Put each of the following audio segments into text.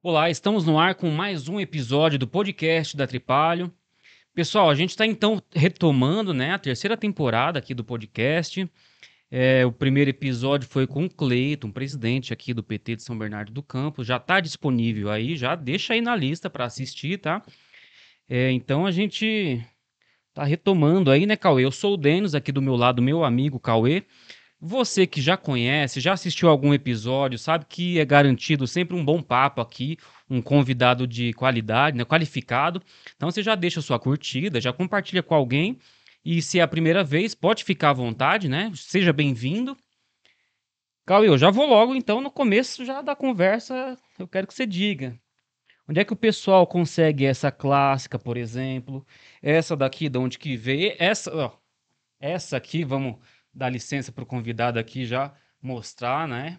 Olá, estamos no ar com mais um episódio do podcast da Tripalho. Pessoal, a gente está então retomando, né, a terceira temporada aqui do podcast. O primeiro episódio foi com o Cleiton, presidente aqui do PT de São Bernardo do Campo. Já está disponível aí, já deixa aí na lista para assistir, tá? Então a gente está retomando aí, né, Cauê? Eu sou o Denis, aqui do meu lado, meu amigo Cauê. Você que já conhece, já assistiu algum episódio, sabe que é garantido sempre um bom papo aqui, um convidado de qualidade, né, qualificado. Então você já deixa a sua curtida, já compartilha com alguém. E se é a primeira vez, pode ficar à vontade, né? Seja bem-vindo. Cauê, eu já vou logo então no começo já da conversa, eu quero que você diga. Onde é que o pessoal consegue essa clássica, por exemplo? Essa daqui, de onde que veio? Essa aqui, vamos dar licença para o convidado aqui já mostrar, né?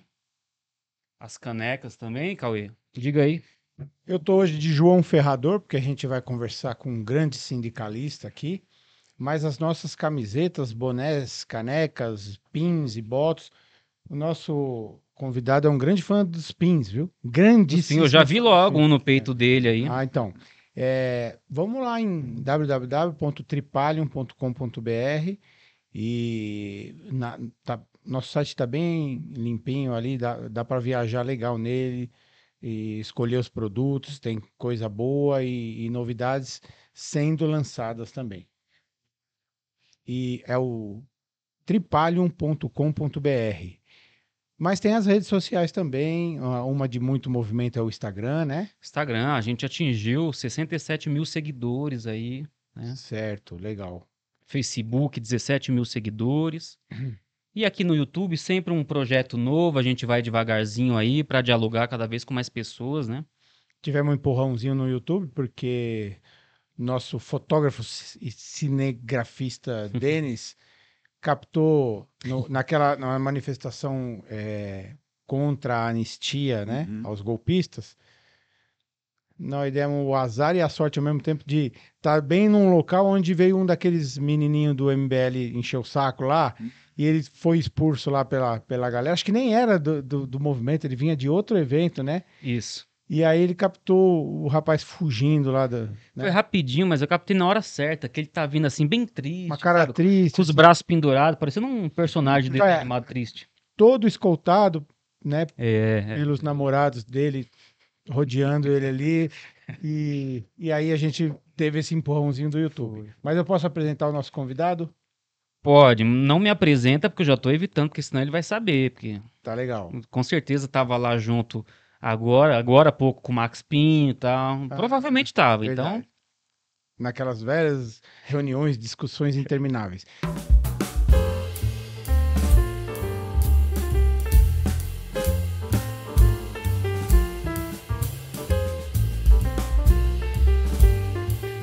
As canecas também, Cauê. Diga aí. Eu estou hoje de João Ferrador, porque a gente vai conversar com um grande sindicalista aqui, mas as nossas camisetas, bonés, canecas, pins e botos, o nosso convidado é um grande fã dos pins, viu? Sim, eu já Grandíssimo vi fã dos logo pins. um no peito dele aí. Então, vamos lá em www.tripalium.com.br e nosso site está bem limpinho ali, dá para viajar legal nele e escolher os produtos, tem coisa boa e novidades sendo lançadas também. E é o tripalium.com.br. Mas tem as redes sociais também, uma de muito movimento é o Instagram, né? Instagram, a gente atingiu 67 mil seguidores aí, né? Certo, legal. Facebook, 17 mil seguidores. E aqui no YouTube, sempre um projeto novo, a gente vai devagarzinho aí para dialogar cada vez com mais pessoas, né? Tivemos um empurrãozinho no YouTube, porque nosso fotógrafo e cinegrafista Denis captou na manifestação contra a anistia, né, aos golpistas. Nós demos o azar e a sorte ao mesmo tempo de estar bem num local onde veio um daqueles menininhos do MBL encher o saco lá, e ele foi expulso lá pela galera. Acho que nem era do movimento, ele vinha de outro evento, né? Isso. E aí ele captou o rapaz fugindo lá Foi né? rapidinho, mas eu captei na hora certa, que ele tá vindo assim, bem Uma triste, cara sabe? triste, Com os assim, braços pendurados, parecendo um personagem de desenho é, animado triste. todo escoltado, né, É. pelos namorados dele, rodeando ele ali. E aí a gente teve esse empurrãozinho do YouTube. Foi. Mas eu posso apresentar o nosso convidado? Pode, não me apresenta, porque eu já tô evitando, porque senão ele vai saber, porque Tá legal. com certeza tava lá junto agora há pouco com o Max Pinho e tal. Ah, Provavelmente tava, então. verdade. Naquelas velhas reuniões, discussões intermináveis.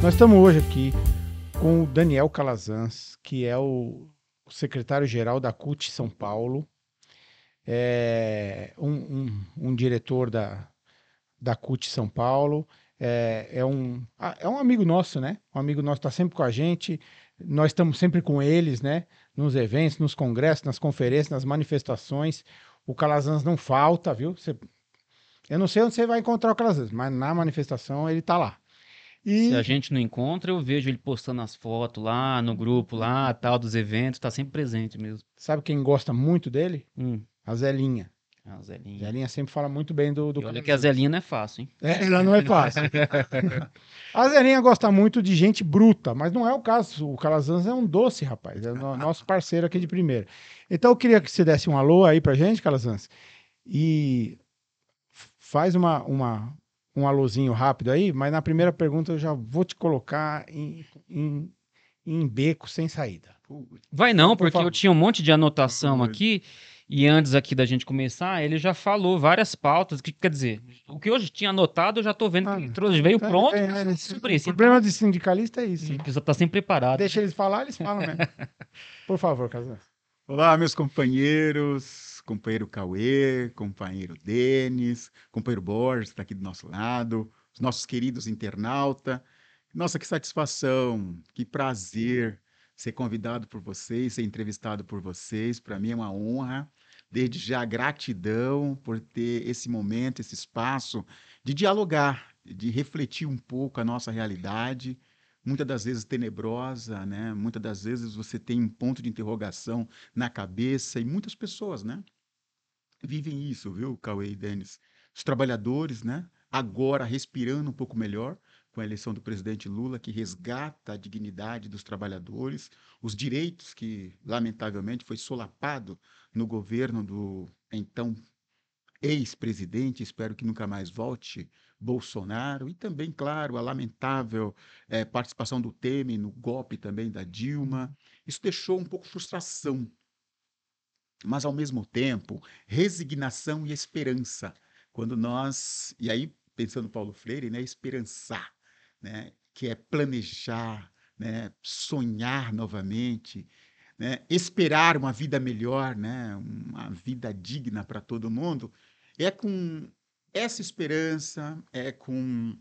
Nós estamos hoje aqui com o Daniel Calazans, que é o secretário-geral da CUT São Paulo, um diretor da CUT São Paulo, é um amigo nosso, né? Um amigo nosso está sempre com a gente, nós estamos sempre com eles, né? Nos eventos, nos congressos, nas conferências, nas manifestações. O Calazans não falta, viu? Eu não sei onde você vai encontrar o Calazans, mas na manifestação ele está lá. Se a E gente não encontra, eu vejo ele postando as fotos lá no grupo lá, tal, dos eventos, tá sempre presente mesmo. sabe quem gosta muito dele? Hum, A Zelinha. a Zelinha. Zelinha sempre fala muito bem do E olha que a Calazans. Zelinha não é fácil, hein? Ela não é fácil. A Zelinha gosta muito de gente bruta, mas não é o caso. O Calazans é um doce, rapaz. É o nosso parceiro aqui de primeira. Então eu queria que você desse um alô aí pra gente, Calazans. E faz um alôzinho rápido aí, mas na primeira pergunta eu já vou te colocar em beco sem saída. Vai Então, não, por porque eu favor. tinha um monte de anotação aqui, e antes aqui da gente começar, ele já falou várias pautas, que quer dizer, o que eu tinha anotado, eu já tô vendo que ele veio pronto sobre O isso. problema de sindicalista é isso. Então, já tá sempre preparado. Deixa eles falar, eles falam mesmo. Por favor, Calazans. Olá, meus companheiros, companheiro Cauê, companheiro Denis, companheiro Borges, que está aqui do nosso lado, os nossos queridos internautas. Nossa, que satisfação, que prazer ser convidado por vocês, ser entrevistado por vocês. Para mim é uma honra. Desde já, gratidão por ter esse momento, esse espaço de dialogar, de refletir um pouco a nossa realidade, muitas das vezes tenebrosa, né? Muitas das vezes você tem um ponto de interrogação na cabeça e muitas pessoas, né? Vivem isso, viu, Cauê e Denis? Os trabalhadores, né? Agora respirando um pouco melhor com a eleição do presidente Lula, que resgata a dignidade dos trabalhadores, os direitos que, lamentavelmente, foi solapado no governo do então ex-presidente, espero que nunca mais volte, Bolsonaro, e também, claro, a lamentável participação do Temer no golpe também da Dilma. Isso deixou um pouco frustração, mas ao mesmo tempo, resignação e esperança. Quando nós, e aí pensando Paulo Freire, né, esperançar, né, que é planejar, né, sonhar novamente, né, esperar uma vida melhor, né, uma vida digna para todo mundo, é com essa esperança, é com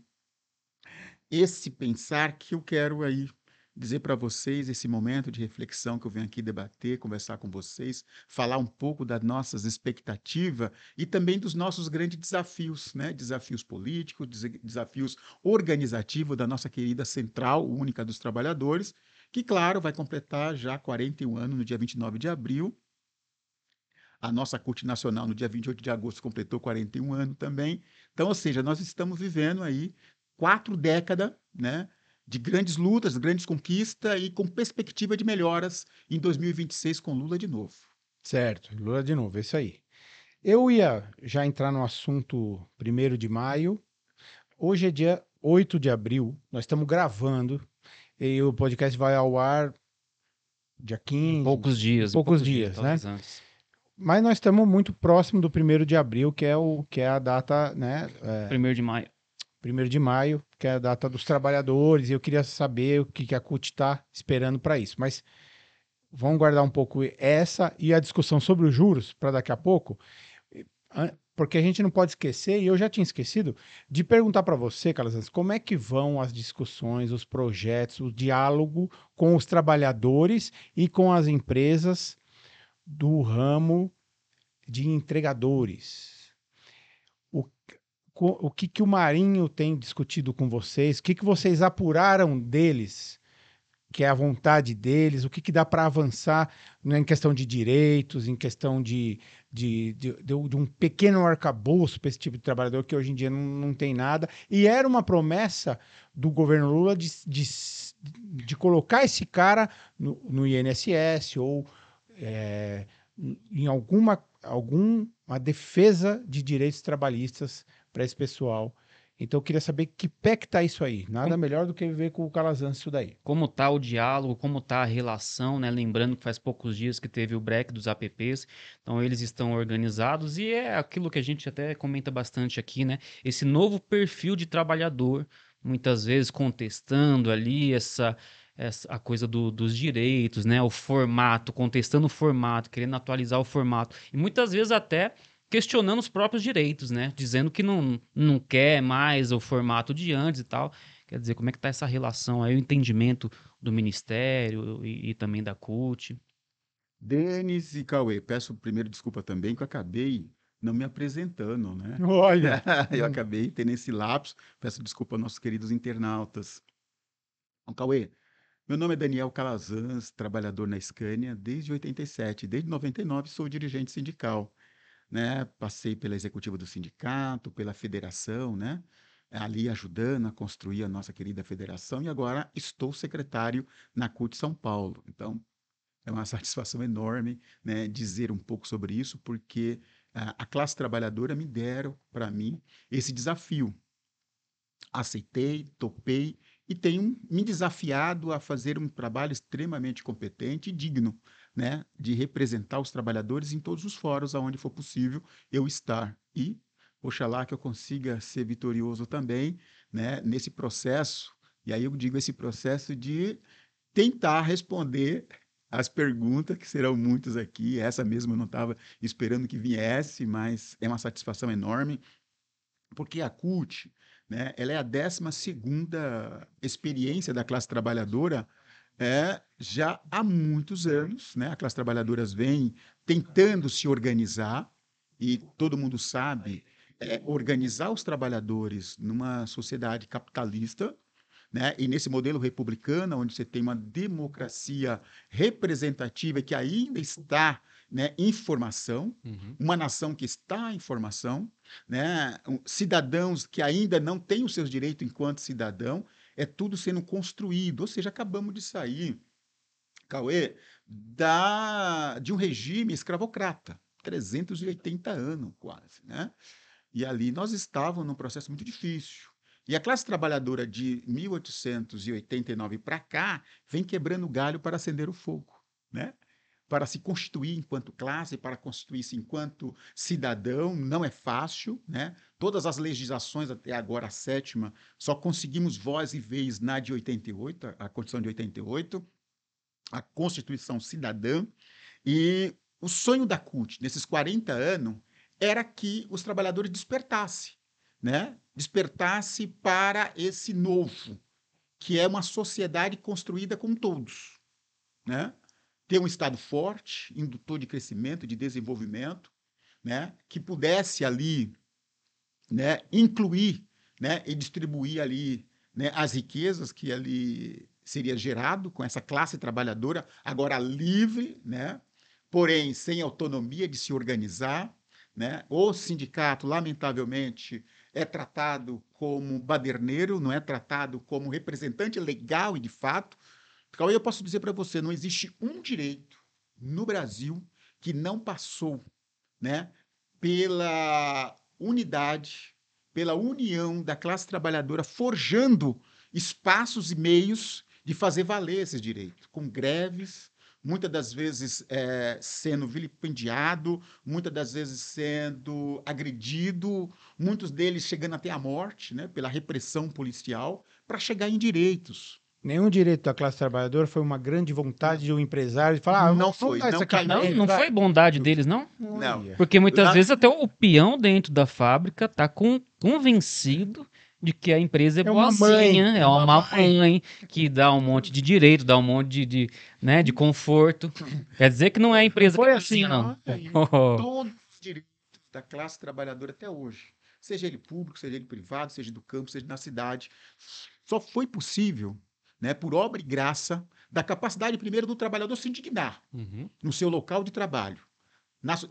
esse pensar que eu quero aí dizer para vocês esse momento de reflexão que eu venho aqui debater, conversar com vocês, falar um pouco das nossas expectativas e também dos nossos grandes desafios, né? Desafios políticos, desafios organizativos da nossa querida Central Única dos Trabalhadores, que, claro, vai completar já 41 anos no dia 29 de abril. A nossa CUT Nacional, no dia 28 de agosto, completou 41 anos também. Então, ou seja, nós estamos vivendo aí 4 décadas, né, de grandes lutas, grandes conquistas e com perspectiva de melhoras em 2026 com Lula de novo. Certo, Lula de novo, é isso aí. Eu ia já entrar no assunto 1º de maio. Hoje é dia 8 de abril, nós estamos gravando e o podcast vai ao ar dia 15, Poucos dias, né? talvez antes. Mas nós estamos muito próximo do 1º de abril, que é a data, né? 1º de maio. 1º de maio, que é a data dos trabalhadores, e eu queria saber o que a CUT está esperando para isso. Mas vamos guardar um pouco essa e a discussão sobre os juros para daqui a pouco, porque a gente não pode esquecer, e eu já tinha esquecido, de perguntar para você, Calazans, como é que vão as discussões, os projetos, o diálogo com os trabalhadores e com as empresas do ramo de entregadores. O, o que o Marinho tem discutido com vocês? O que vocês apuraram deles, que é a vontade deles? O que dá para avançar, né, em questão de direitos, em questão de um pequeno arcabouço para esse tipo de trabalhador que hoje em dia não tem nada? E era uma promessa do governo Lula de colocar esse cara no INSS ou em alguma defesa de direitos trabalhistas para esse pessoal. Então eu queria saber que pé que tá isso aí. Nada melhor do que ver com o Calazans isso daí. Como tá o diálogo, como tá a relação, né? Lembrando que faz poucos dias que teve o break dos apps, então eles estão organizados e é aquilo que a gente até comenta bastante aqui, né? Esse novo perfil de trabalhador, muitas vezes contestando ali a coisa dos direitos, né? O formato, contestando o formato, querendo atualizar o formato e muitas vezes até questionando os próprios direitos, né? Dizendo que não quer mais o formato de antes e tal. Quer dizer, como é que está essa relação aí, o entendimento do Ministério e também da CUT? Denis e Cauê, peço primeiro desculpa também que eu acabei não me apresentando, né? Olha. Eu acabei tendo esse lapso, peço desculpa aos nossos queridos internautas. Então, Cauê, meu nome é Daniel Calazans, trabalhador na Scania desde 87. Desde 99 sou dirigente sindical, né? Passei pela executiva do sindicato, pela federação, né? Ali ajudando a construir a nossa querida federação e agora estou secretário na CUT São Paulo. Então, é uma satisfação enorme, né, dizer um pouco sobre isso, porque a classe trabalhadora me deram para mim esse desafio. Aceitei, topei e tenho me desafiado a fazer um trabalho extremamente competente e digno, né, de representar os trabalhadores em todos os fóruns aonde for possível eu estar. E oxalá que eu consiga ser vitorioso também, né, nesse processo. E aí eu digo esse processo de tentar responder as perguntas, que serão muitas aqui. Essa mesmo eu não estava esperando que viesse, mas é uma satisfação enorme porque a CUT, né, ela é a 12ª experiência da classe trabalhadora já há muitos anos, né? A classe trabalhadora vem tentando se organizar, e todo mundo sabe, organizar os trabalhadores numa sociedade capitalista, né? E nesse modelo republicano, onde você tem uma democracia representativa que ainda está, né, em formação, uma nação que está em formação, né? Cidadãos que ainda não têm os seus direitos enquanto cidadão, é tudo sendo construído. Ou seja, acabamos de sair, Cauê, de um regime escravocrata, 380 anos quase, né? E ali nós estávamos num processo muito difícil. E a classe trabalhadora de 1889 para cá vem quebrando galho para acender o fogo, né? Para se constituir enquanto classe, para constituir-se enquanto cidadão, não é fácil, né? Todas as legislações, até agora a sétima, só conseguimos voz e vez na de 88, a Constituição de 88, a Constituição Cidadã, e o sonho da CUT, nesses 40 anos, era que os trabalhadores despertassem, né? Despertasse para esse novo, que é uma sociedade construída com todos, né? Ter um Estado forte, indutor de crescimento, de desenvolvimento, né? Que pudesse ali, né, incluir, né, e distribuir ali, né, as riquezas que ali seria gerado com essa classe trabalhadora, agora livre, né? Porém sem autonomia de se organizar, né? O sindicato, lamentavelmente, é tratado como baderneiro, não é tratado como representante legal e de fato. Cauê, eu posso dizer para você, não existe um direito no Brasil que não passou, né, pela unidade, pela união da classe trabalhadora, forjando espaços e meios de fazer valer esses direitos, com greves, muitas das vezes sendo vilipendiado, muitas das vezes sendo agredido, muitos deles chegando até a morte, né, pela repressão policial, para chegar em direitos. Nenhum direito da classe trabalhadora foi uma grande vontade de um empresário de falar, Não vamos foi, dar isso não aqui pra caiu. ele, Não vai. foi bondade deles, não? Não. Porque muitas Lá- vezes até o peão dentro da fábrica tá convencido de que a empresa é É uma boazinha, mãe, é uma mãe que dá um monte de direito, dá um monte né, de conforto. Quer dizer que não é a empresa Foi que é assim, boazinha, não. Todos os direitos da classe trabalhadora até hoje, seja ele público, seja ele privado, seja do campo, seja na cidade, só foi possível, né, por obra e graça da capacidade, primeiro, do trabalhador se indignar Uhum. no seu local de trabalho.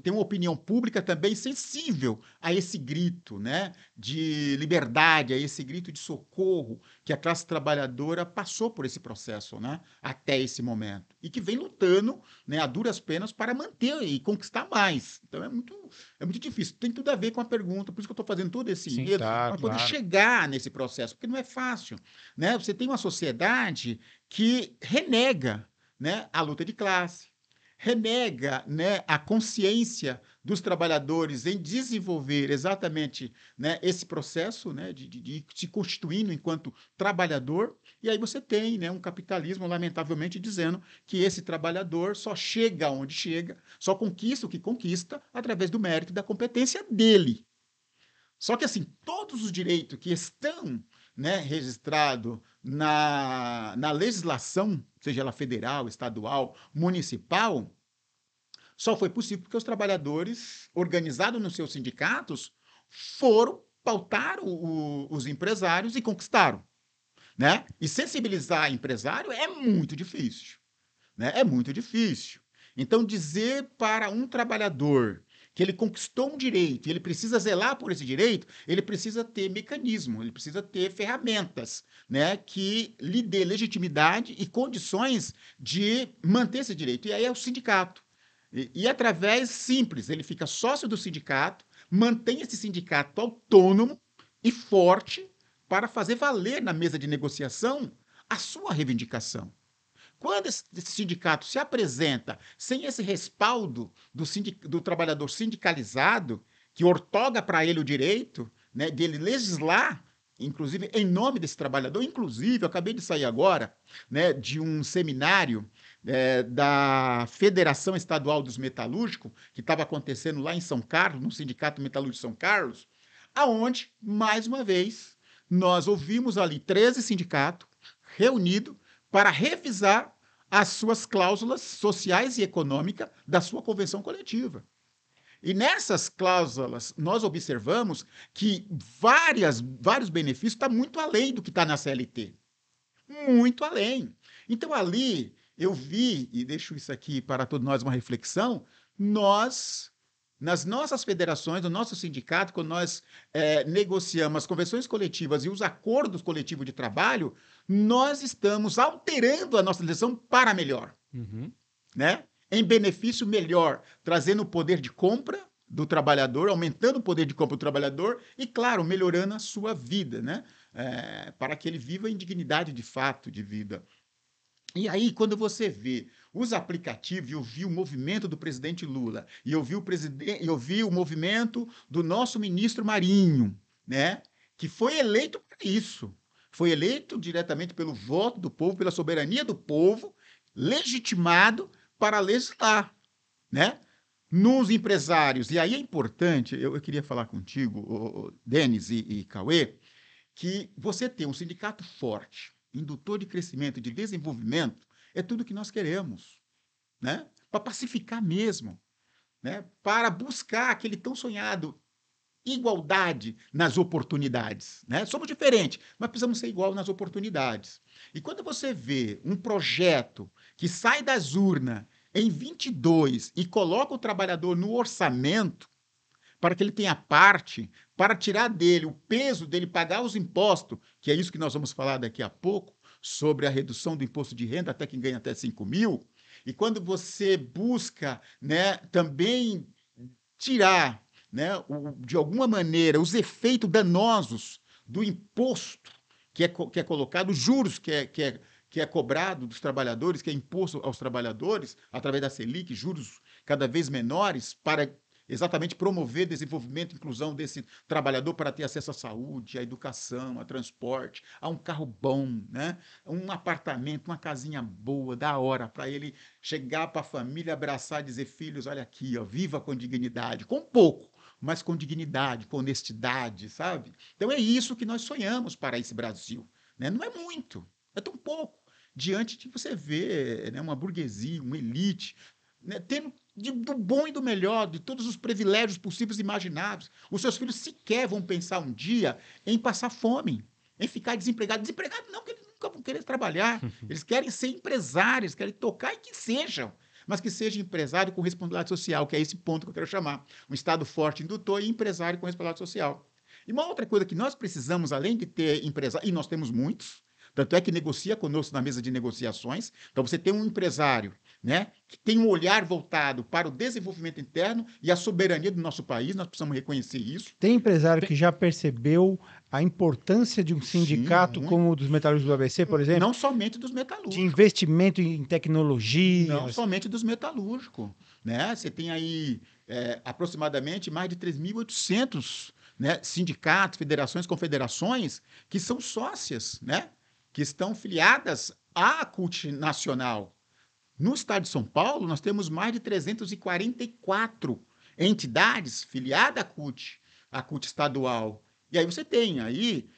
Tem uma opinião pública também sensível a esse grito, né, de liberdade, a esse grito de socorro que a classe trabalhadora passou por esse processo, né, até esse momento. E que vem lutando, né, a duras penas para manter e conquistar mais. Então é muito difícil. Tem tudo a ver com a pergunta, por isso que eu estou fazendo todo esse Sim, enredo, tá, para poder claro. chegar nesse processo, porque não é fácil. Né? Você tem uma sociedade que renega, né, a luta de classe, renega, né, a consciência dos trabalhadores em desenvolver exatamente, né, esse processo, né, de se constituindo enquanto trabalhador, e aí você tem, né, um capitalismo, lamentavelmente, dizendo que esse trabalhador só chega onde chega, só conquista o que conquista através do mérito e da competência dele. Só que, assim, todos os direitos que estão, né, registrados na legislação, seja ela federal, estadual, municipal, só foi possível porque os trabalhadores, organizados nos seus sindicatos, foram pautar os empresários e conquistaram. Né? E sensibilizar empresário é muito difícil. Né? É muito difícil. Então, dizer para um trabalhador que ele conquistou um direito e ele precisa zelar por esse direito, ele precisa ter mecanismo, ele precisa ter ferramentas, né, que lhe dê legitimidade e condições de manter esse direito. E aí é o sindicato. E através simples, ele fica sócio do sindicato, mantém esse sindicato autônomo e forte para fazer valer na mesa de negociação a sua reivindicação. Quando esse sindicato se apresenta sem esse respaldo do trabalhador sindicalizado, que ortoga para ele o direito, né, dele legislar, inclusive em nome desse trabalhador, inclusive, eu acabei de sair agora, né, de um seminário da Federação Estadual dos Metalúrgicos, que estava acontecendo lá em São Carlos, no Sindicato Metalúrgico de São Carlos, aonde, mais uma vez, nós ouvimos ali 13 sindicatos reunidos para revisar as suas cláusulas sociais e econômicas da sua convenção coletiva. E nessas cláusulas, nós observamos que vários benefícios estão muito além do que está na CLT. Muito além. Então, ali, eu vi, e deixo isso aqui para todos nós uma reflexão, nós, nas nossas federações, no nosso sindicato, quando nós negociamos as convenções coletivas e os acordos coletivos de trabalho, nós estamos alterando a nossa legislação para melhor. Né? Em benefício melhor, trazendo o poder de compra do trabalhador, aumentando o poder de compra do trabalhador e, claro, melhorando a sua vida, né? Para que ele viva em dignidade de fato de vida. E aí, quando você vê os aplicativos, eu vi o movimento do presidente Lula, e eu vi o movimento do nosso ministro Marinho, né? Que foi eleito para isso. Foi eleito diretamente pelo voto do povo, pela soberania do povo, legitimado para legislar, né? Nos empresários. E aí é importante, eu queria falar contigo, Denis e Cauê, que você ter um sindicato forte, indutor de crescimento e de desenvolvimento, é tudo que nós queremos, né? Para pacificar mesmo, né? Para buscar aquele tão sonhado igualdade nas oportunidades, né? Somos diferentes, mas precisamos ser igual nas oportunidades. E quando você vê um projeto que sai das urnas em 22 e coloca o trabalhador no orçamento para que ele tenha parte, para tirar dele o peso dele pagar os impostos, que é isso que nós vamos falar daqui a pouco, sobre a redução do imposto de renda até quem ganha até 5 mil, e quando você busca, né, também tirar, né, de alguma maneira, os efeitos danosos do imposto que é colocado, os juros que é cobrado dos trabalhadores, que é imposto aos trabalhadores, através da Selic, juros cada vez menores, para exatamente promover desenvolvimento e inclusão desse trabalhador para ter acesso à saúde, à educação, a transporte, a um carro bom, né? Um apartamento, uma casinha boa, da hora, para ele chegar para a família, abraçar e dizer, filhos, olha aqui, ó, viva com dignidade, com pouco, mas com dignidade, com honestidade, sabe? Então é isso que nós sonhamos para esse Brasil, né? Não é muito, é tão pouco, diante de você ver, né, uma burguesia, uma elite, né, tendo do bom e do melhor, de todos os privilégios possíveis e imagináveis. Os seus filhos sequer vão pensar um dia em passar fome, em ficar desempregado. Desempregado não, porque eles nunca vão querer trabalhar. Eles querem ser empresários, querem tocar e que sejam, mas que seja empresário com responsabilidade social, que é esse ponto que eu quero chamar. Um Estado forte, indutor e empresário com responsabilidade social. E uma outra coisa que nós precisamos, além de ter empresário, e nós temos muitos, tanto é que negocia conosco na mesa de negociações. Então, você tem um empresário, né, que tem um olhar voltado para o desenvolvimento interno e a soberania do nosso país, nós precisamos reconhecer isso. Tem empresário que já percebeu a importância de um sindicato Sim, como o dos metalúrgicos do ABC, por exemplo? Não somente dos metalúrgicos. De investimento em tecnologia. Não somente dos metalúrgicos, né? Você tem aí aproximadamente mais de 3.800, né, sindicatos, federações, confederações que são sócias, né, que estão filiadas à CUT Nacional. No estado de São Paulo, nós temos mais de 344 entidades filiadas à CUT estadual. E aí você tem aí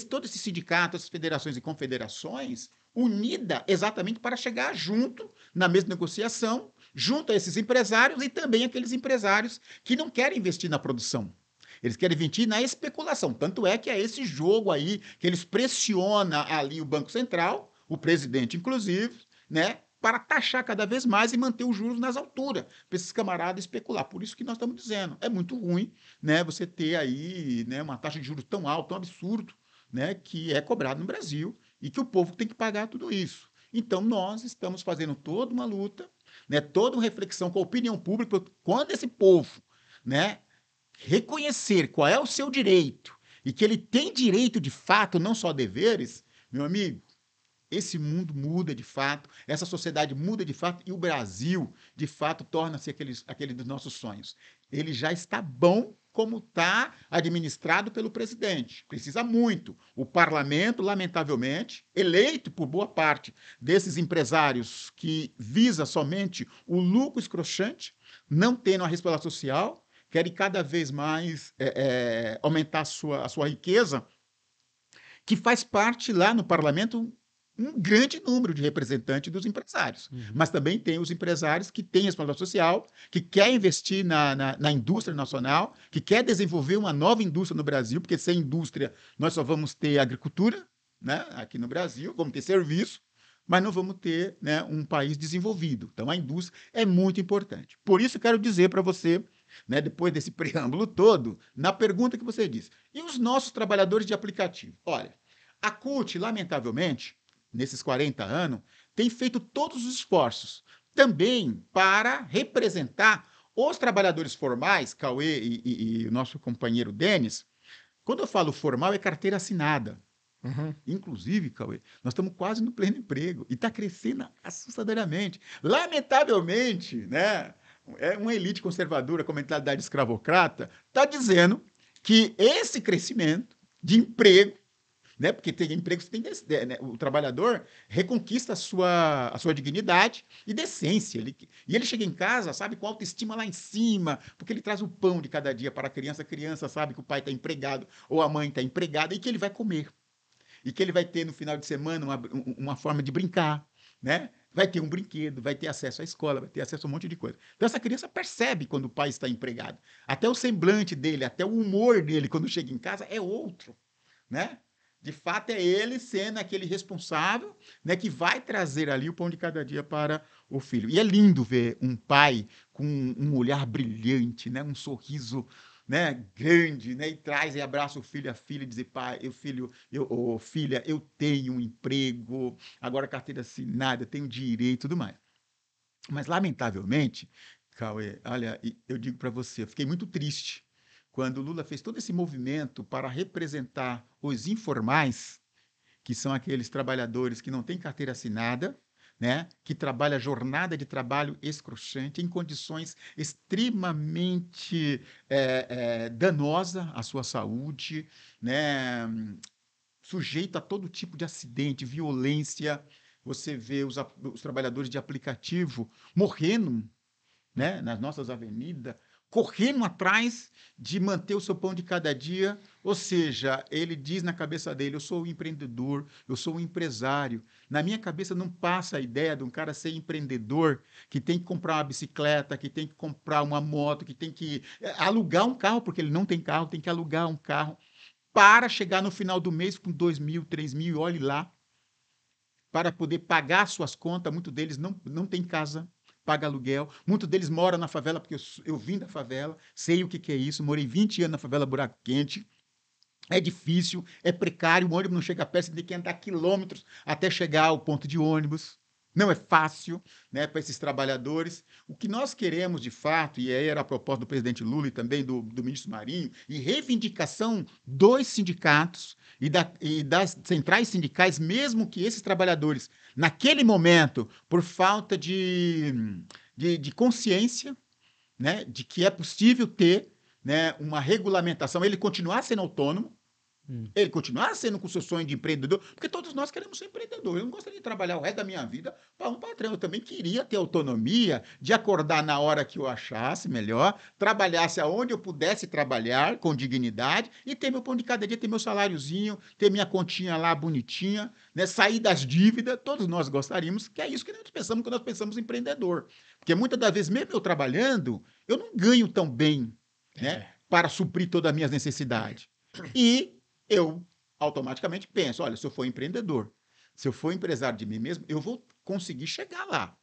todo esse sindicato, essas federações e confederações unidas exatamente para chegar junto na mesma negociação, junto a esses empresários e também aqueles empresários que não querem investir na produção. Eles querem investir na especulação. Tanto é que é esse jogo aí que eles pressionam ali o Banco Central, o presidente inclusive, né, para taxar cada vez mais e manter os juros nas alturas, para esses camaradas especular. Por isso que nós estamos dizendo, é muito ruim, né, você ter aí, né, uma taxa de juros tão alta, tão absurdo, né, que é cobrado no Brasil e que o povo tem que pagar tudo isso. Então, nós estamos fazendo toda uma luta, né, toda uma reflexão com a opinião pública, quando esse povo, né, reconhecer qual é o seu direito e que ele tem direito de fato, não só deveres, meu amigo, esse mundo muda de fato, essa sociedade muda de fato e o Brasil, de fato, torna-se aquele dos nossos sonhos. Ele já está bom como está administrado pelo presidente. Precisa muito. O parlamento, lamentavelmente, eleito por boa parte desses empresários que visa somente o lucro escrochante, não tendo a responsabilidade social, querem cada vez mais aumentar a sua riqueza, que faz parte lá no parlamento um grande número de representantes dos empresários. Mas também tem os empresários que têm responsabilidade social, que quer investir na indústria nacional, que quer desenvolver uma nova indústria no Brasil, porque sem indústria nós só vamos ter agricultura, né, aqui no Brasil, vamos ter serviço, mas não vamos ter, né, um país desenvolvido. Então, a indústria é muito importante. Por isso, eu quero dizer para você, né, depois desse preâmbulo todo, na pergunta que você disse, e os nossos trabalhadores de aplicativo? Olha, a CUT, lamentavelmente, nesses 40 anos, tem feito todos os esforços também para representar os trabalhadores formais, Cauê e o nosso companheiro Denis. Quando eu falo formal, é carteira assinada. Inclusive, Cauê, nós estamos quase no pleno emprego e está crescendo assustadoramente. Lamentavelmente, né, uma elite conservadora com mentalidade escravocrata está dizendo que esse crescimento de emprego, né, porque tem emprego, você tem, né, o trabalhador reconquista a sua dignidade e decência. E ele chega em casa, sabe, com autoestima lá em cima, porque ele traz o pão de cada dia para a criança sabe que o pai está empregado ou a mãe está empregada e que ele vai comer. E que ele vai ter no final de semana uma forma de brincar, né? Vai ter um brinquedo, vai ter acesso à escola, vai ter acesso a um monte de coisa. Então, essa criança percebe quando o pai está empregado. Até o semblante dele, até o humor dele quando chega em casa é outro, né? De fato, é ele sendo aquele responsável, né, que vai trazer ali o pão de cada dia para o filho. E é lindo ver um pai com um olhar brilhante, né, um sorriso, né, grande, né, e traz e abraça o filho e a filha e diz: pai, filha, eu tenho um emprego, agora carteira assinada, tenho direito e tudo mais. Mas, lamentavelmente, Cauê, olha, eu digo para você, eu fiquei muito triste quando o Lula fez todo esse movimento para representar os informais, que são aqueles trabalhadores que não têm carteira assinada, né, que trabalham jornada de trabalho excruciante, em condições extremamente danosas à sua saúde, né, sujeito a todo tipo de acidente, violência. Você vê os trabalhadores de aplicativo morrendo, né, nas nossas avenidas, correndo atrás de manter o seu pão de cada dia. Ou seja, ele diz na cabeça dele: eu sou um empreendedor, eu sou um empresário. Na minha cabeça não passa a ideia de um cara ser empreendedor, que tem que comprar uma bicicleta, que tem que comprar uma moto, que tem que alugar um carro, porque ele não tem carro, tem que alugar um carro, para chegar no final do mês com 2.000, 3.000, olhe lá, para poder pagar suas contas. Muitos deles não têm casa, paga aluguel. Muitos deles moram na favela, porque eu vim da favela, sei o que é isso, morei 20 anos na favela Buraco Quente. É difícil, é precário, o ônibus não chega perto, você tem que andar quilômetros até chegar ao ponto de ônibus. Não é fácil, né, para esses trabalhadores. O que nós queremos, de fato, e aí era a proposta do presidente Lula e também do ministro Marinho, e reivindicação dos sindicatos e das centrais sindicais, mesmo que esses trabalhadores, naquele momento, por falta de consciência, né, de que é possível ter, né, uma regulamentação, ele continuar sendo autônomo, ele continuar sendo com o seu sonho de empreendedor, porque todos nós queremos ser empreendedor. Eu não gostaria de trabalhar o resto da minha vida para um patrão. Eu também queria ter autonomia de acordar na hora que eu achasse melhor, trabalhasse aonde eu pudesse trabalhar com dignidade e ter meu pão de cada dia, ter meu saláriozinho, ter minha continha lá bonitinha, né, sair das dívidas. Todos nós gostaríamos, que é isso que nós pensamos quando nós pensamos em empreendedor. Porque muitas das vezes, mesmo eu trabalhando, eu não ganho tão bem, né, para suprir todas as minhas necessidades. E eu automaticamente penso: olha, se eu for empreendedor, se eu for empresário de mim mesmo, eu vou conseguir chegar lá.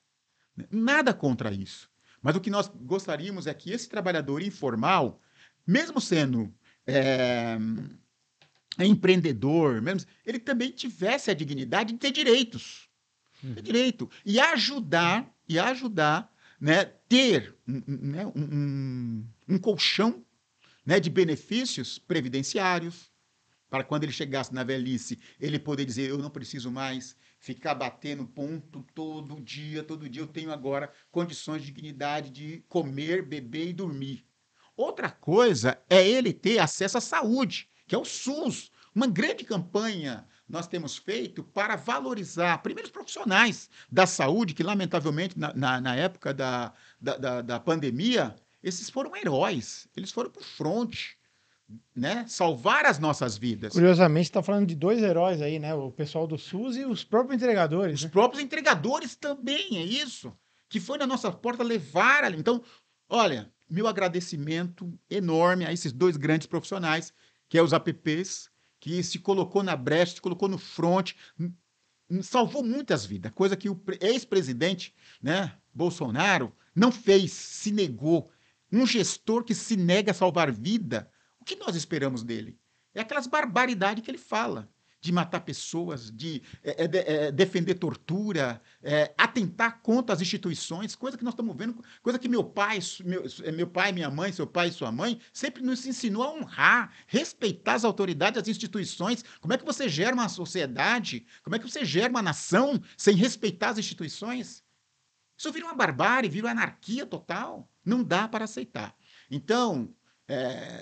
Nada contra isso. Mas o que nós gostaríamos é que esse trabalhador informal, mesmo sendo empreendedor, mesmo, ele também tivesse a dignidade de ter direitos. Ter direito. E ajudar, né, ter um colchão, né, de benefícios previdenciários, para quando ele chegasse na velhice, ele poder dizer: eu não preciso mais ficar batendo ponto todo dia eu tenho agora condições de dignidade de comer, beber e dormir. Outra coisa é ele ter acesso à saúde, que é o SUS. Uma grande campanha nós temos feito para valorizar, primeiro, os profissionais da saúde, que, lamentavelmente, na época da pandemia, esses foram heróis, eles foram para o fronte, né, salvar as nossas vidas. Curiosamente, você está falando de dois heróis aí, né? O pessoal do SUS e os próprios entregadores, Os né? próprios entregadores também, é isso. Que foi na nossa porta levar ali. Então, olha, meu agradecimento enorme a esses dois grandes profissionais, que é os apps, que se colocou na brecha, se colocou no front, salvou muitas vidas, coisa que o ex-presidente, né, Bolsonaro, não fez, se negou. Um gestor que se nega a salvar vida, o que nós esperamos dele? É aquelas barbaridades que ele fala, de matar pessoas, de defender tortura, atentar contra as instituições, coisa que nós estamos vendo, coisa que meu pai, minha mãe, seu pai e sua mãe sempre nos ensinou a honrar, respeitar as autoridades, as instituições. Como é que você gera uma sociedade? Como é que você gera uma nação sem respeitar as instituições? Isso vira uma barbárie, vira uma anarquia total. Não dá para aceitar. Então,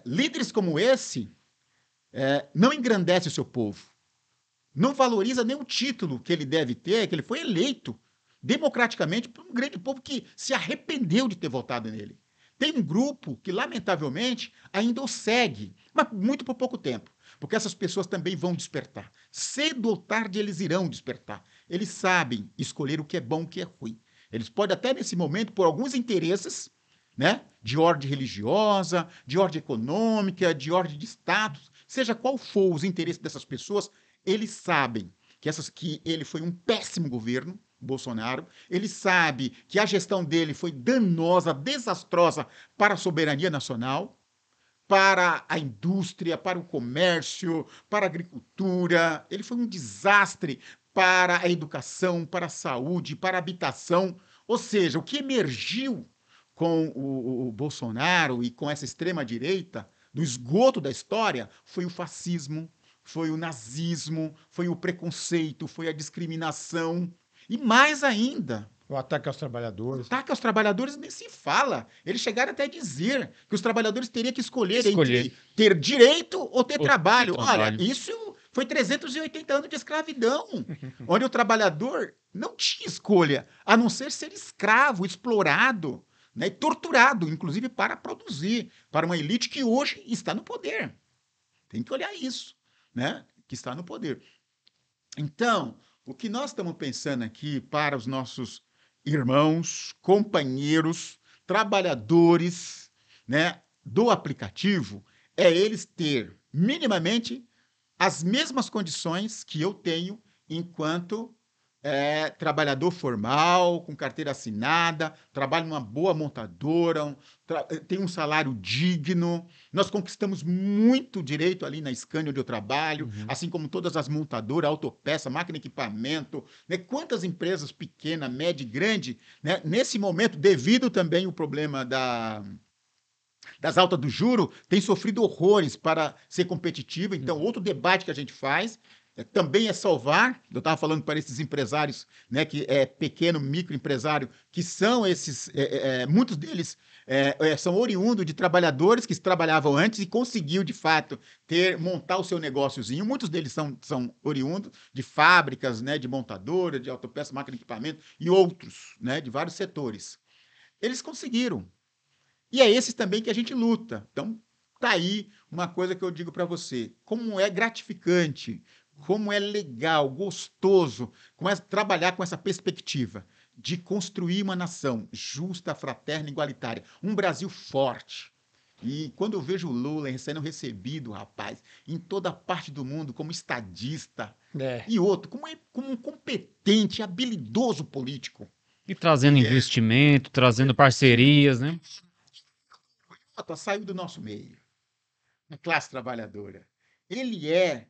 líderes como esse não engrandecem o seu povo. Não valoriza nem o título que ele deve ter, que ele foi eleito democraticamente por um grande povo que se arrependeu de ter votado nele. Tem um grupo que, lamentavelmente, ainda o segue, mas muito por pouco tempo, porque essas pessoas também vão despertar. Cedo ou tarde eles irão despertar. Eles sabem escolher o que é bom e o que é ruim. Eles podem até, nesse momento, por alguns interesses, né, de ordem religiosa, de ordem econômica, de ordem de status, seja qual for os interesses dessas pessoas, eles sabem que ele foi um péssimo governo, Bolsonaro. Ele sabe que a gestão dele foi danosa, desastrosa para a soberania nacional, para a indústria, para o comércio, para a agricultura. Ele foi um desastre para a educação, para a saúde, para a habitação. Ou seja, o que emergiu com o Bolsonaro e com essa extrema-direita, do esgoto da história, foi o fascismo, foi o nazismo, foi o preconceito, foi a discriminação. E mais ainda, O ataque aos trabalhadores. ataque aos trabalhadores nem se fala. Eles chegaram até a dizer que os trabalhadores teriam que escolher entre ter direito ou ter trabalho. Olha, isso foi 380 anos de escravidão, onde o trabalhador não tinha escolha, a não ser escravo, explorado, né, e torturado, inclusive para produzir, para uma elite que hoje está no poder. Tem que olhar isso, né, que está no poder. Então, o que nós estamos pensando aqui para os nossos irmãos, companheiros, trabalhadores, né, do aplicativo, é eles ter minimamente as mesmas condições que eu tenho enquanto trabalhador formal, com carteira assinada, trabalho numa boa montadora, tem um salário digno. Nós conquistamos muito direito ali na Scania, onde eu trabalho, assim como todas as montadoras, autopeça, máquina e equipamento. Né? Quantas empresas pequena, média e grande, né? Nesse momento, devido também ao problema das altas do juro, tem sofrido horrores para ser competitiva. Então, outro debate que a gente faz também é salvar. Eu estava falando para esses empresários, né, que é pequeno, microempresário, que são esses, muitos deles são oriundos de trabalhadores que trabalhavam antes e conseguiu, de fato, montar o seu negóciozinho. Muitos deles são oriundos de fábricas, né, de montadora, de autopeça, máquina de equipamento e outros, né, de vários setores. Eles conseguiram. E é esses também que a gente luta. Então, tá aí uma coisa que eu digo para você. Como é gratificante, como é legal, gostoso trabalhar com essa perspectiva de construir uma nação justa, fraterna, igualitária. Um Brasil forte. E quando eu vejo o Lula sendo recebido, rapaz, em toda parte do mundo como estadista, e outro, como um competente, habilidoso político. E trazendo investimento, trazendo parcerias, né? Saiu do nosso meio, a classe trabalhadora. Ele é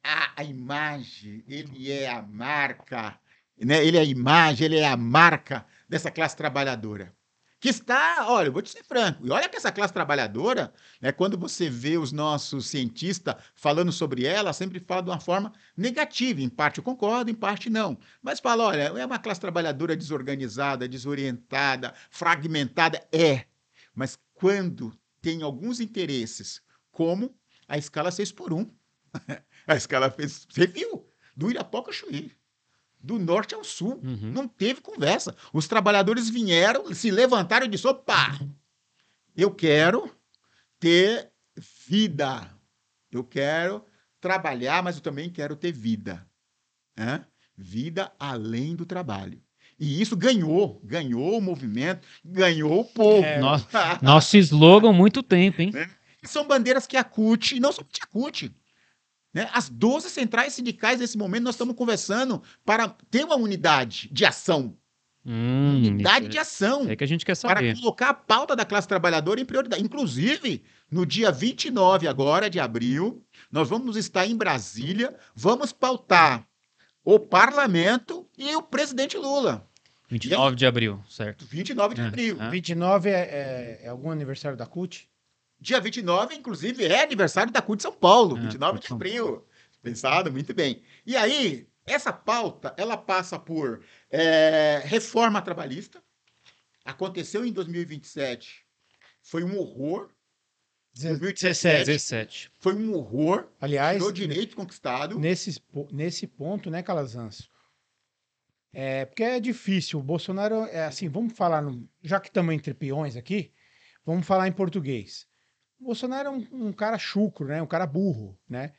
a imagem, ele é a marca, né? Ele é a imagem, ele é a marca dessa classe trabalhadora. Que está, olha, eu vou te ser franco, e olha que essa classe trabalhadora, né, quando você vê os nossos cientistas falando sobre ela, sempre fala de uma forma negativa. Em parte eu concordo, em parte não. Mas fala, olha, é uma classe trabalhadora desorganizada, desorientada, fragmentada. Mas quando tem alguns interesses, como a escala 6x1. A escala fez, você viu, do Irapuaca ao Chuí, do norte ao sul, não teve conversa. Os trabalhadores vieram, se levantaram e disseram, opa, eu quero ter vida. Eu quero trabalhar, mas eu também quero ter vida. Né? Vida além do trabalho. E isso ganhou o movimento, ganhou o povo. Nosso slogan há muito tempo, hein? São bandeiras que a CUT, e não somente a CUT, né? As 12 centrais sindicais, nesse momento, nós estamos conversando para ter uma unidade de ação. Unidade de ação. É que a gente quer Para saber. colocar a pauta da classe trabalhadora em prioridade. Inclusive, no dia 29 agora de abril, nós vamos estar em Brasília, vamos pautar o parlamento e o presidente Lula. 29 de abril, certo? 29 de abril. 29 é algum aniversário da CUT? Dia 29, inclusive, é aniversário da CUT de São Paulo, Ah, 29 de São abril. Pensado, muito bem. E aí, essa pauta, ela passa por reforma trabalhista. Aconteceu em 2027. Foi um horror. 17. Foi um horror. Aliás, Tirou direito conquistado. nesse ponto, né, Calazans? Porque é difícil. O Bolsonaro, assim, vamos falar, já que estamos entre peões aqui, vamos falar em português. O Bolsonaro é um cara chucro, né? Um cara burro, né?